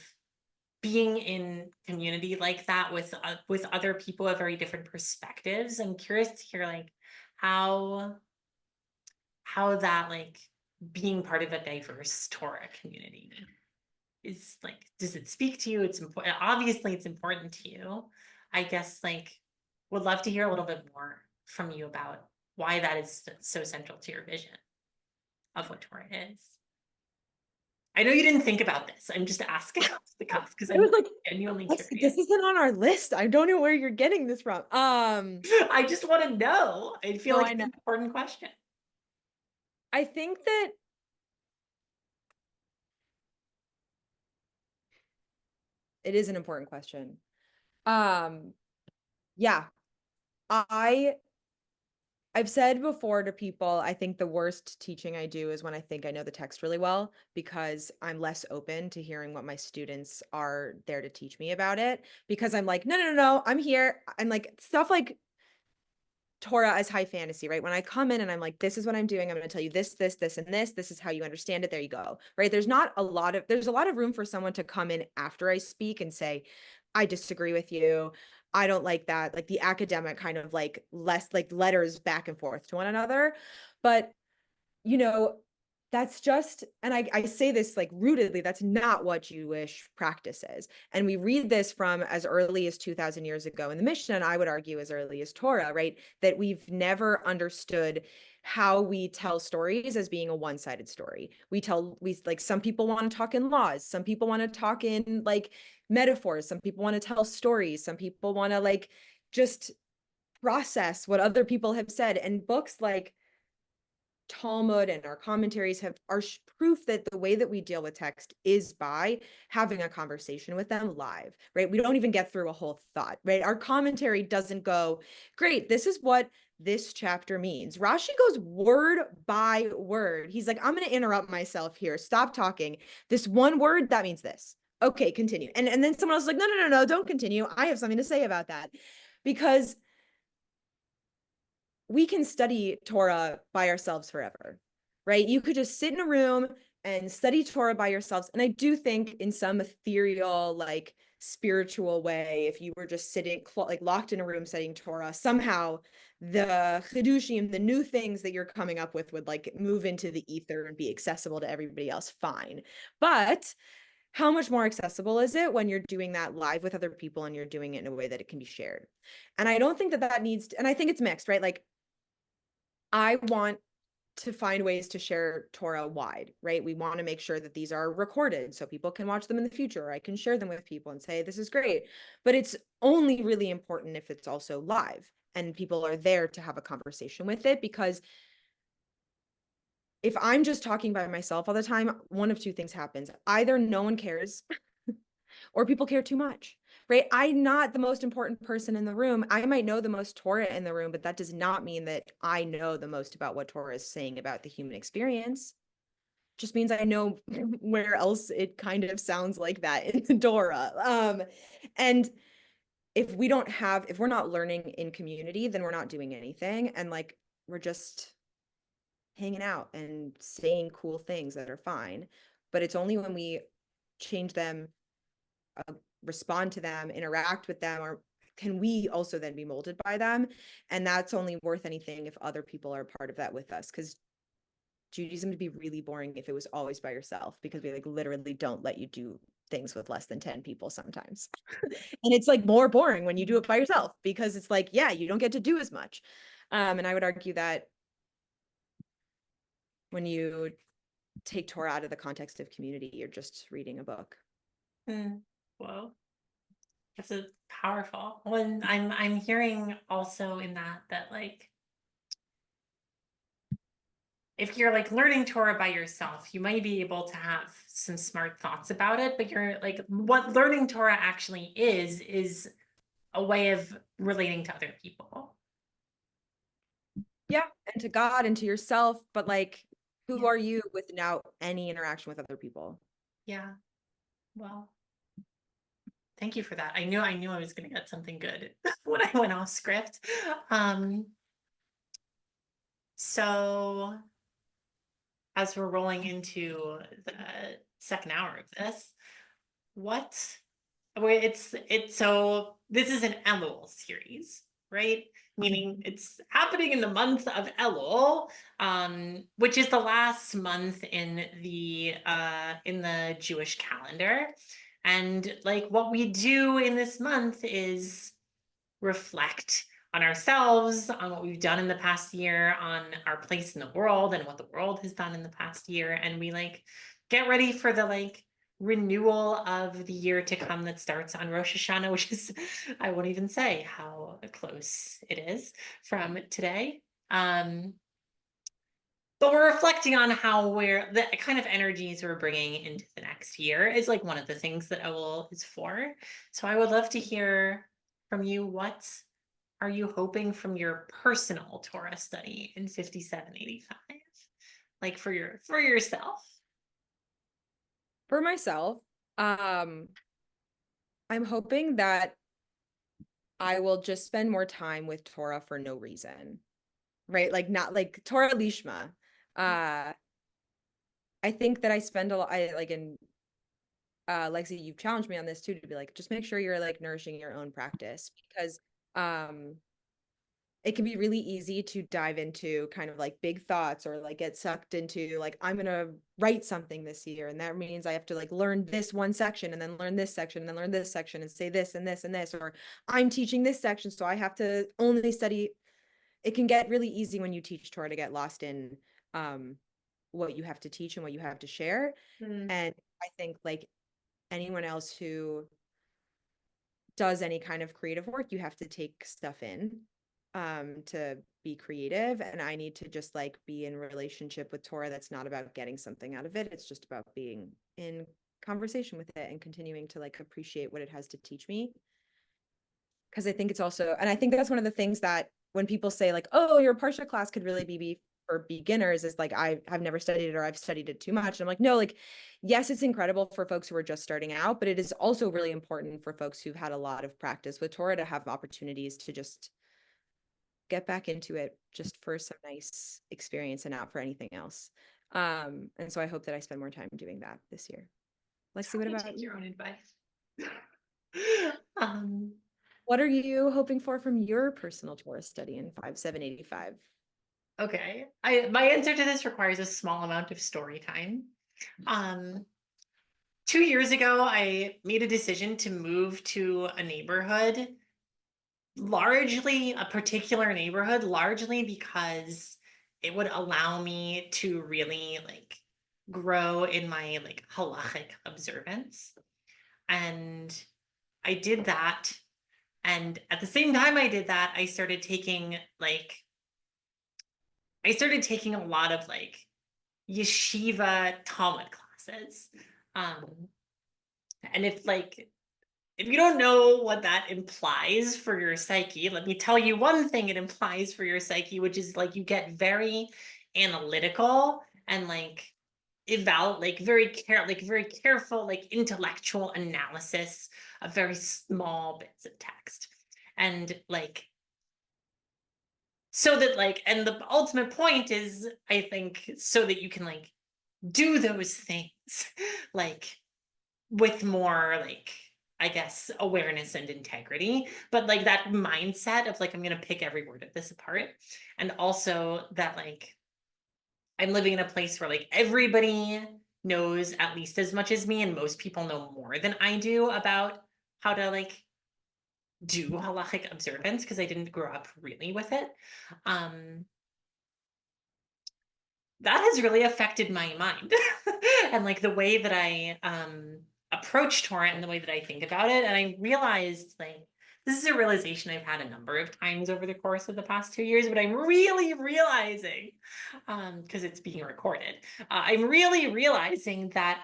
being in community like that with other people of very different perspectives. I'm curious to hear like how that like being part of a diverse Torah community is like, does it speak to you? It's important. Obviously, it's important to you. I guess like would love to hear a little bit more from you about why that is so central to your vision of what Torah is. I know you didn't think about this. I'm just asking off the cuff because I'm was like, genuinely Lexi, curious. this isn't on our list. I don't know where you're getting this from. I just want to know. I feel No, like I it's know. an important question. I think that it is an important question. Yeah, I've said before to people, I think the worst teaching I do is when I think I know the text really well, because I'm less open to hearing what my students are there to teach me about it, because I'm like, no, I'm here. I'm like stuff like Torah as high fantasy, right? When I come in and I'm like, this is what I'm doing. I'm going to tell you this, this, this, and this. This is how you understand it. There you go, right? There's a lot of room for someone to come in after I speak and say, I disagree with you. I don't like that. Like the academic kind of like less like letters back and forth to one another. But, you know, that's just, and I say this like rootedly, that's not what Jewish practice is. And we read this from as early as 2000 years ago in the Mishnah, and I would argue as early as Torah, right? That we've never understood how we tell stories as being a one-sided story. We like some people want to talk in laws, some people want to talk in like metaphors, some people want to tell stories, some people want to like just process what other people have said. And books like Talmud and our commentaries are proof that the way that we deal with text is by having a conversation with them live, right? We don't even get through a whole thought, right? Our commentary doesn't go, great, this is what this chapter means. Rashi goes word by word. He's like, I'm going to interrupt myself here. Stop talking. This one word, that means this. Okay, continue. And then someone else is like, no, don't continue. I have something to say about that. Because we can study Torah by ourselves forever, right? You could just sit in a room and study Torah by yourselves. And I do think in some ethereal, like spiritual way, if you were just sitting like locked in a room studying Torah, somehow the chidushim, the new things that you're coming up with would like move into the ether and be accessible to everybody else, fine. But how much more accessible is it when you're doing that live with other people and you're doing it in a way that it can be shared? And I don't think that needs to, and I think it's mixed, right? Like I want to find ways to share Torah wide, right? We want to make sure that these are recorded so people can watch them in the future. Or I can share them with people and say, this is great. But it's only really important if it's also live and people are there to have a conversation with it. Because if I'm just talking by myself all the time, one of two things happens. Either no one cares or people care too much, right? I'm not the most important person in the room. I might know the most Torah in the room, but that does not mean that I know the most about what Torah is saying about the human experience. It just means I know where else it kind of sounds like that in the Torah. And if we're not learning in community, then we're not doing anything. And like, we're just hanging out and saying cool things that are fine. But it's only when we change them, respond to them, interact with them, or can we also then be molded by them? And that's only worth anything if other people are part of that with us. Because Judaism would be really boring if it was always by yourself, because we like literally don't let you do things with less than 10 people sometimes. And it's like more boring when you do it by yourself, because it's like, yeah, you don't get to do as much. And I would argue that when you take Torah out of the context of community, you're just reading a book. Whoa, this is powerful. When I'm hearing also in that like if you're like learning Torah by yourself, you might be able to have some smart thoughts about it, but you're like, what learning Torah actually is a way of relating to other people. Yeah, and to God and to yourself, but like, who are you without any interaction with other people? Yeah. Well, thank you for that. I knew I was going to get something good when I went off script. So as we're rolling into the second hour of this, so this is an Elul series, right? Meaning it's happening in the month of Elul, which is the last month in the Jewish calendar. And like what we do in this month is reflect on ourselves, on what we've done in the past year, on our place in the world and what the world has done in the past year. And we like get ready for the like renewal of the year to come that starts on Rosh Hashanah, which is, I won't even say how close it is from today. But we're reflecting on how the kind of energies we're bringing into the next year is like one of the things that Elul is for. So I would love to hear from you. What are you hoping from your personal Torah study in 5785? Like for yourself? For myself, I'm hoping that I will just spend more time with Torah for no reason, right? Like not like Torah Lishma. I think that I spend a lot, I like in Lexi, you've challenged me on this too, to be like, just make sure you're like nourishing your own practice, because it can be really easy to dive into kind of like big thoughts, or like get sucked into like, I'm gonna write something this year, and that means I have to like learn this one section and then learn this section and then learn this section and say this and this and this, or I'm teaching this section, so I have to only study. It can get really easy when you teach Torah to get lost in what you have to teach and what you have to share. And I think like anyone else who does any kind of creative work, you have to take stuff in to be creative. And I need to just like be in relationship with Torah that's not about getting something out of it. It's just about being in conversation with it and continuing to like appreciate what it has to teach me. Because I think it's also, and I think that's one of the things that when people say like, oh, your Parsha class could really be for beginners, is like, I've never studied it, or I've studied it too much. And I'm like, no, like, yes, it's incredible for folks who are just starting out, but it is also really important for folks who've had a lot of practice with Torah to have opportunities to just get back into it just for some nice experience and not for anything else. And so I hope that I spend more time doing that this year. Lexi, what about Take you? your own advice. um, What are you hoping for from your personal Torah study in 5785? okay. My answer to this requires a small amount of story time. 2 years ago, I made a decision to move to a neighborhood, largely a particular neighborhood, largely because it would allow me to really like grow in my like halachic observance. And I did that. And at the same time I did that, I started taking a lot of like yeshiva Talmud classes. And if you don't know what that implies for your psyche, let me tell you one thing it implies for your psyche, which is like you get very analytical and like very careful, like intellectual analysis of very small bits of text. And like so that like, and the ultimate point is, I think, so that you can like do those things like with more like, I guess, awareness and integrity, but like that mindset of like, I'm going to pick every word of this apart. And also that like, I'm living in a place where like everybody knows at least as much as me, and most people know more than I do about how to like do halachic observance, because I didn't grow up really with it. That has really affected my mind and like the way that I approach Torah and the way that I think about it. And I realized like this is a realization I've had a number of times over the course of the past 2 years, but I'm really realizing, because it's being recorded, I'm really realizing that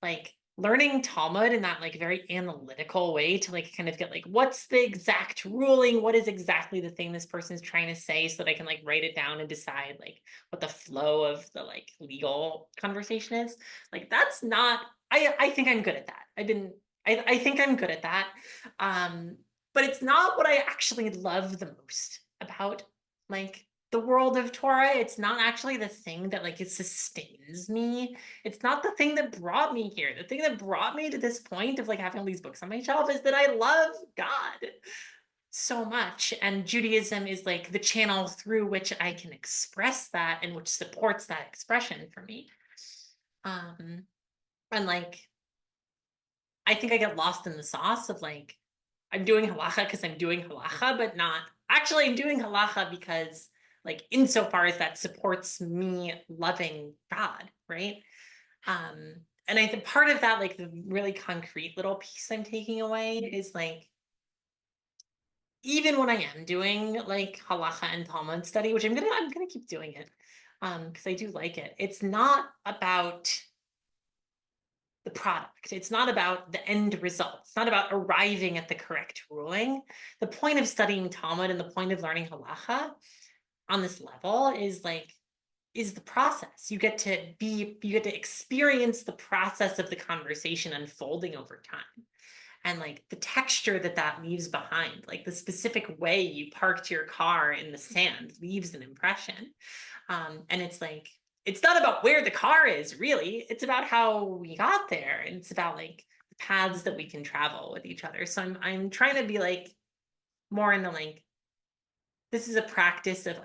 like learning Talmud in that like very analytical way to like kind of get like, what's the exact ruling? What is exactly the thing this person's trying to say, so that I can like write it down and decide like what the flow of the like legal conversation is. Like that's not, I think I'm good at that. I think I'm good at that. But it's not what I actually love the most about like the world of Torah. It's not actually the thing that like it sustains me. It's not the thing that brought me here. The thing that brought me to this point of like having all these books on my shelf is that I love God so much. And Judaism is like the channel through which I can express that and which supports that expression for me. And like, I think I get lost in the sauce of like, I'm doing halacha because I'm doing halacha, but not actually I'm doing halacha because like insofar as that supports me loving God, right? And I think part of that, like the really concrete little piece I'm taking away is like, even when I am doing like halacha and Talmud study, which I'm gonna keep doing it, because I do like it. It's not about the product. It's not about the end result. It's not about arriving at the correct ruling. The point of studying Talmud and the point of learning halacha on this level is the process. You get to experience the process of the conversation unfolding over time. and like the texture that that leaves behind, like the specific way you parked your car in the sand leaves an impression. And it's like, it's not about where the car is really, it's about how we got there. And it's about like the paths that we can travel with each other. So I'm trying to be like more in the like, this is a practice of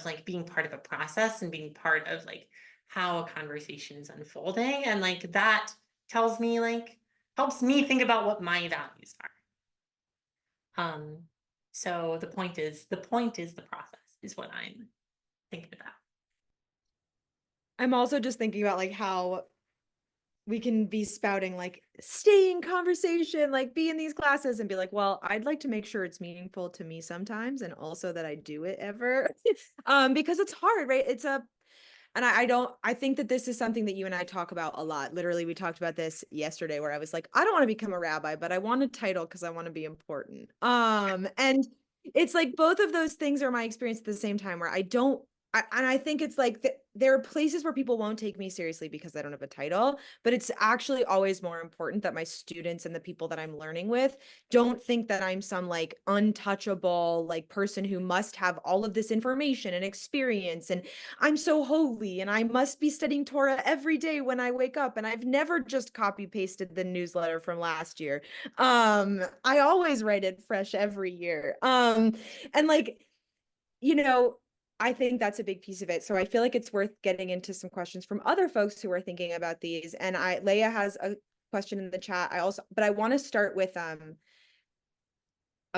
like being part of a process and being part of like how a conversation is unfolding. And like that tells me like, helps me think about what my values are. So the point is the process is what I'm thinking about. I'm also just thinking about like how we can be spouting like stay in conversation, like be in these classes and be like, well, I'd like to make sure it's meaningful to me sometimes and also that I do it ever. Because it's hard, right? And I think that this is something that you and I talk about a lot. Literally, we talked about this yesterday where I was like, I don't want to become a rabbi, but I want a title because I want to be important. And it's like both of those things are my experience at the same time where and I think it's like there are places where people won't take me seriously because I don't have a title, but it's actually always more important that my students and the people that I'm learning with don't think that I'm some like untouchable like person who must have all of this information and experience and I'm so holy and I must be studying Torah every day when I wake up and I've never just copy pasted the newsletter from last year. I always write it fresh every year. And like, you know, I think that's a big piece of it. So I feel like it's worth getting into some questions from other folks who are thinking about these. And Leia has a question in the chat. But I want to start with a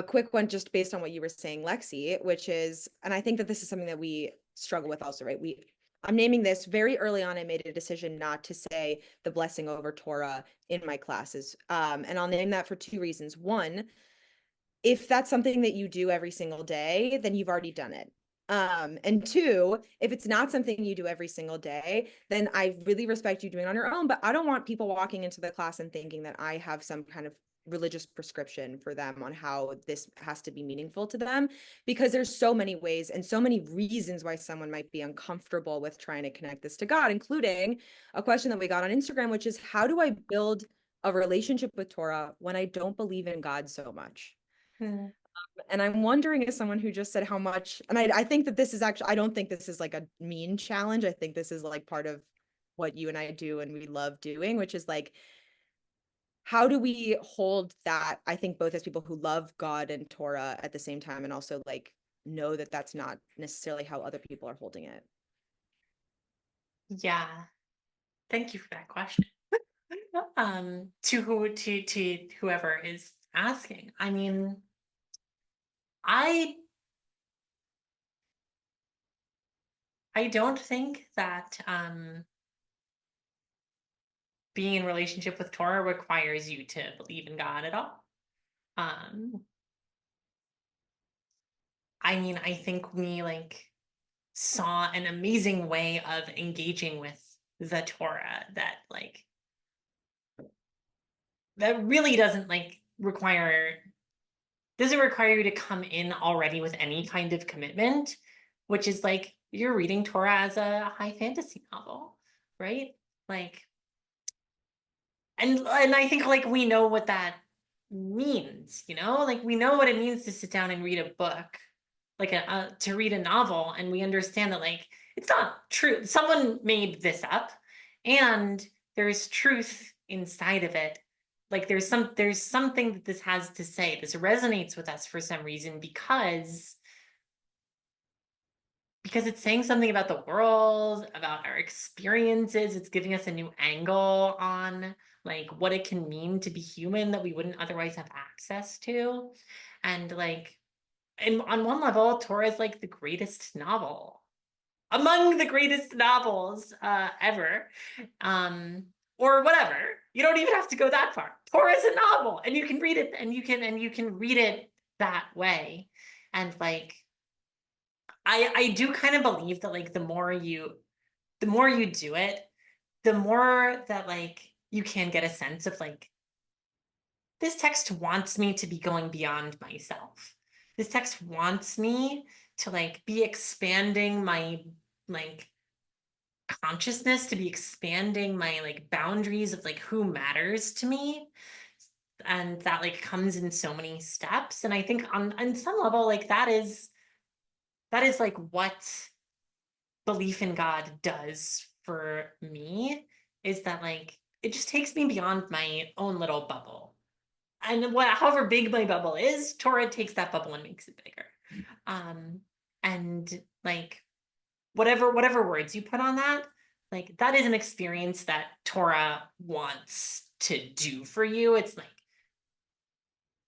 quick one just based on what you were saying, Lexi, which is, and I think that this is something that we struggle with also, right? I'm naming this very early on. I made a decision not to say the blessing over Torah in my classes. And I'll name that for two reasons. One, if that's something that you do every single day, then you've already done it. And two, if it's not something you do every single day, then I really respect you doing it on your own, but I don't want people walking into the class and thinking that I have some kind of religious prescription for them on how this has to be meaningful to them, because there's so many ways and so many reasons why someone might be uncomfortable with trying to connect this to God, including a question that we got on Instagram, which is how do I build a relationship with Torah when I don't believe in God so much? And I'm wondering, as someone who just said how much, and I think that this is actually, I don't think this is like a mean challenge. I think this is like part of what you and I do and we love doing, which is like, how do we hold that? I think both as people who love God and Torah at the same time, and also like know that that's not necessarily how other people are holding it. Yeah. Thank you for that question. To whoever is asking. I mean, I don't think that being in relationship with Torah requires you to believe in God at all. I mean, I think we like saw an amazing way of engaging with the Torah that like that really doesn't require you to come in already with any kind of commitment, which is like you're reading Torah as a high fantasy novel, right? Like, and I think like we know what that means, you know, like we know what it means to sit down and read a book, like to read a novel, and we understand that like it's not true. Someone made this up, and there's truth inside of it. Like there's something that this has to say. This resonates with us for some reason because it's saying something about the world, about our experiences. It's giving us a new angle on like what it can mean to be human that we wouldn't otherwise have access to. And like, and on one level, Torah is like the greatest novel, among the greatest novels ever. Or whatever. You don't even have to go that far. Torah is a novel, and you can read it, and you can read it that way. And like, I do kind of believe that like the more you do it, the more that like you can get a sense of like, this text wants me to be going beyond myself. This text wants me to like be expanding my like consciousness, to be expanding my like boundaries of like who matters to me. and that like comes in so many steps. And I think on some level, like that is like what belief in God does for me, is that like it just takes me beyond my own little bubble. And however big my bubble is, Torah takes that bubble and makes it bigger. And like whatever words you put on that, like that is an experience that Torah wants to do for you. It's like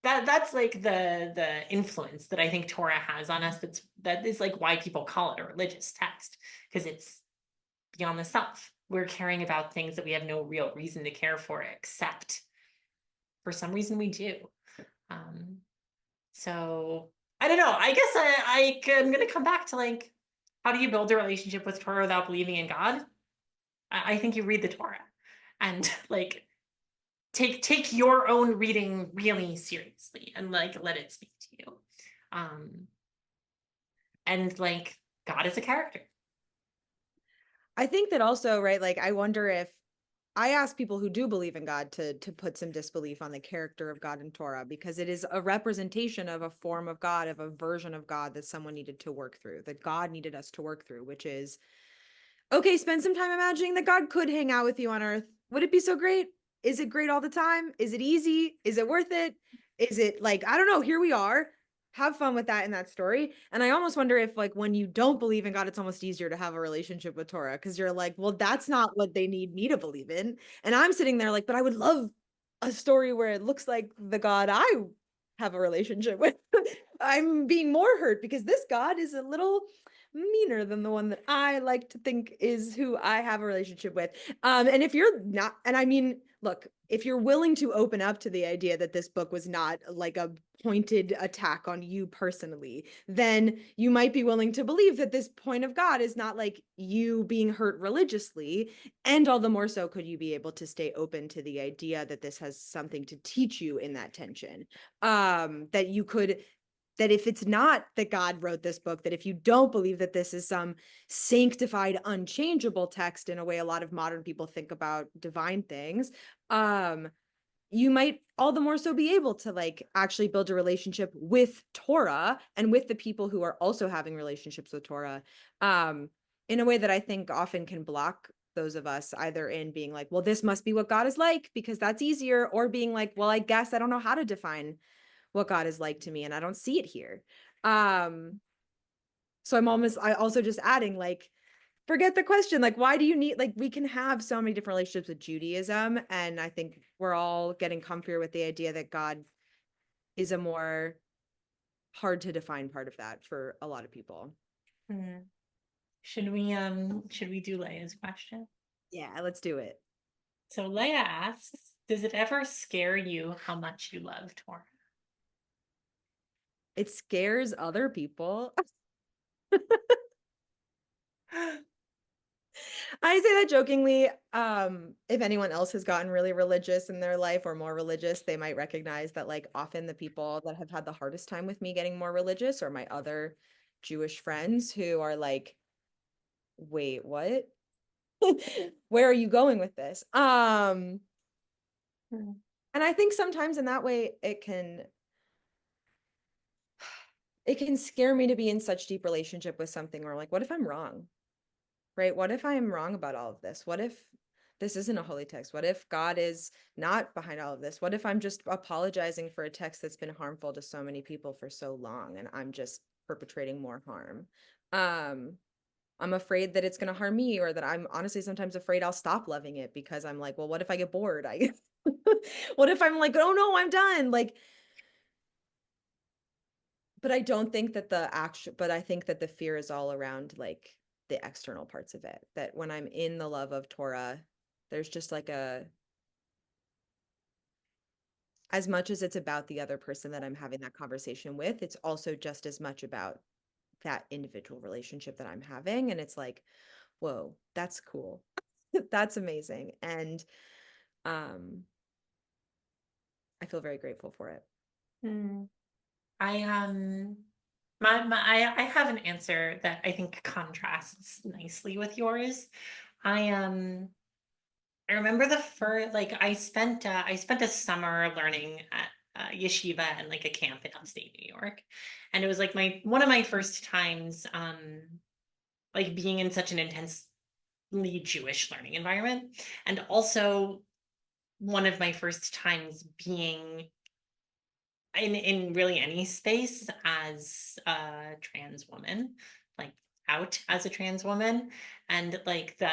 that's like the influence that I think Torah has on us. That is like why people call it a religious text, because it's beyond the self. We're caring about things that we have no real reason to care for, except for some reason we do. So I don't know. I guess I'm gonna come back to like, how do you build a relationship with Torah without believing in God? I think you read the Torah and like take your own reading really seriously and like let it speak to you. And like God is a character. I think that also, right, like I wonder if I ask people who do believe in God to put some disbelief on the character of God in Torah, because it is a representation of a form of God, of a version of God that someone needed to work through, that God needed us to work through, which is, okay, spend some time imagining that God could hang out with you on earth. Would it be so great? Is it great all the time? Is it easy? Is it worth it? Is it like, I don't know, here we are. Have fun with that in that story. And I almost wonder if like when you don't believe in God, it's almost easier to have a relationship with Torah, because you're like, well, that's not what they need me to believe in. And I'm sitting there like, but I would love a story where it looks like the God I have a relationship with. I'm being more hurt because this God is a little meaner than the one that I like to think is who I have a relationship with. And if you're not, and I mean, look, if you're willing to open up to the idea that this book was not like a pointed attack on you personally, then you might be willing to believe that this point of God is not like you being hurt religiously. And all the more so could you be able to stay open to the idea that this has something to teach you in that tension. That you could, that if it's not that God wrote this book, that if you don't believe that this is some sanctified, unchangeable text in a way a lot of modern people think about divine things, you might all the more so be able to like actually build a relationship with Torah and with the people who are also having relationships with Torah, in a way that I think often can block those of us either in being like, well, this must be what God is like because that's easier, or being like, well, I guess I don't know how to define what God is like to me and I don't see it here. So I also just adding like, forget the question, like, why do you need, like, we can have so many different relationships with Judaism. And I think we're all getting comfier with the idea that God is a more hard to define part of that for a lot of people. Should we do Leia's question? Yeah, let's do it. So Leia asks, does it ever scare you how much you love Torah? It scares other people. I say that jokingly. If anyone else has gotten really religious in their life or more religious, they might recognize that like often the people that have had the hardest time with me getting more religious are my other Jewish friends who are like, wait, what? Where are you going with this? And I think sometimes in that way it can scare me to be in such deep relationship with something where I'm like, what if I'm wrong? Right? What if I am wrong about all of this? What if this isn't a holy text? What if God is not behind all of this? What if I'm just apologizing for a text that's been harmful to so many people for so long and I'm just perpetrating more harm? I'm afraid that it's going to harm me, or that I'm honestly sometimes afraid I'll stop loving it because I'm like, well, what if I get bored? What if I'm like, oh no, I'm done? Like, but I don't think that but I think that the fear is all around like the external parts of it. That when I'm in the love of Torah, there's just like as much as it's about the other person that I'm having that conversation with, it's also just as much about that individual relationship that I'm having. And it's like, whoa, that's cool. That's amazing. And I feel very grateful for it. I have an answer that I think contrasts nicely with yours. I I remember the first, like, I spent a summer learning at yeshiva and like a camp in upstate New York, and it was like my one of my first times, like being in such an intensely Jewish learning environment, and also one of my first times being in really any space as a trans woman, like out as a trans woman, and like the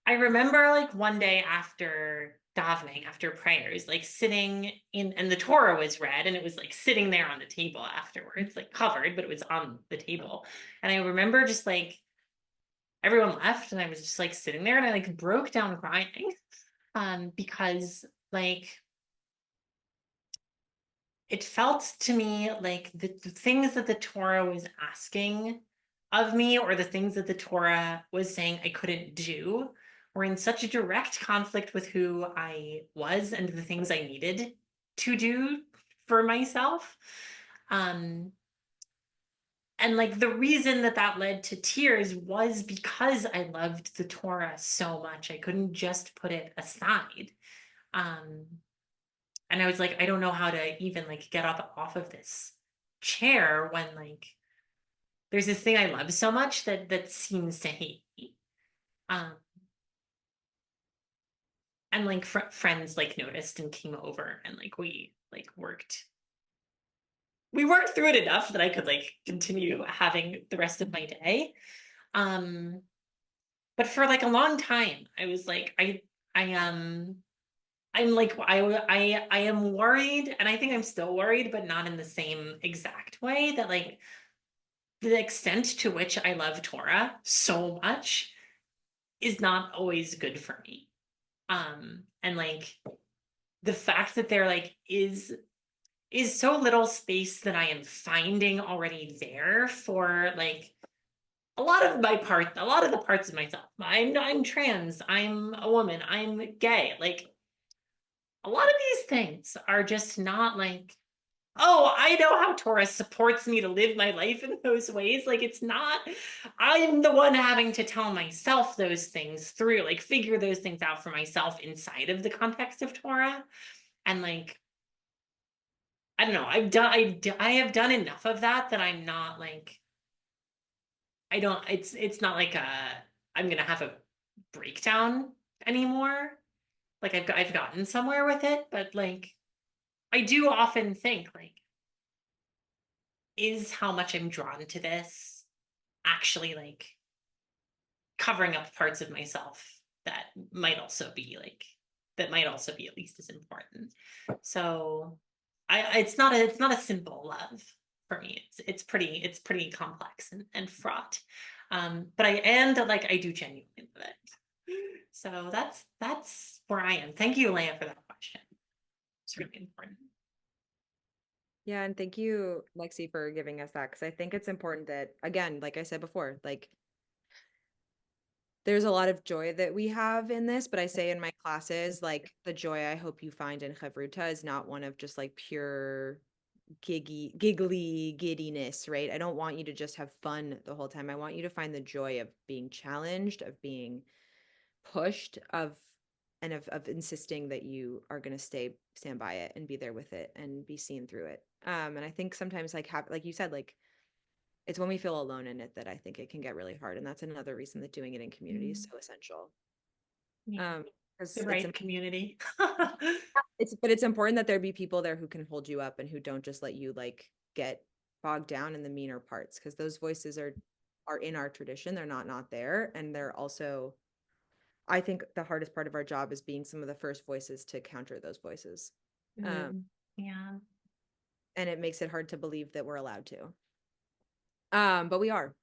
I remember like one day after davening, after prayers, like sitting in, and the Torah was read, and it was like sitting there on the table afterwards, like covered, but it was on the table. And I remember just like everyone left, and I was just like sitting there, and I like broke down crying, because like it felt to me like the things that the Torah was asking of me, or the things that the Torah was saying I couldn't do, were in such a direct conflict with who I was and the things I needed to do for myself. Um, and like the reason that that led to tears was because I loved the Torah so much. I couldn't just put it aside. Um, and I was like, I don't know how to even like get up off of this chair when like there's this thing I love so much that seems to hate me. Um, and like friends like noticed and came over, and like we worked through it enough that I could like continue having the rest of my day. Um, but for like a long time, I was like, I I'm like I am worried, and I think I'm still worried, but not in the same exact way, that like the extent to which I love Torah so much is not always good for me. And like the fact that there like is so little space that I am finding already there for like a lot of a lot of the parts of myself. I'm trans, I'm a woman, I'm gay. Like a lot of these things are just not like, oh, I know how Torah supports me to live my life in those ways. Like it's not, I'm the one having to tell myself those things through, like figure those things out for myself inside of the context of Torah. And like, I don't know, I have done enough of that that I'm not like, I don't, it's not like I'm gonna have a breakdown anymore. Like I've gotten somewhere with it, but like, I do often think like, is how much I'm drawn to this actually like covering up parts of myself that might also be like, that might also be at least as important. So it's not a simple love for me. It's pretty complex and fraught. But I do genuinely love it. So that's where I am. Thank you, Leah, for that question. It's really important. Yeah, and thank you, Lexi, for giving us that, because I think it's important that, again, like I said before, like there's a lot of joy that we have in this, but I say in my classes, like the joy I hope you find in Chavruta is not one of just like pure giggly giddiness, right? I don't want you to just have fun the whole time. I want you to find the joy of being challenged, of being pushed, of insisting that you are going to stand by it and be there with it and be seen through it. And I think sometimes like you said, like it's when we feel alone in it that I think it can get really hard. And that's another reason that doing it in community is so essential. Yeah, Because the right community. it's important that there be people there who can hold you up and who don't just let you like get bogged down in the meaner parts, because those voices are in our tradition. They're not there. And they're also, I think the hardest part of our job is being some of the first voices to counter those voices. Yeah. And it makes it hard to believe that we're allowed to. But we are.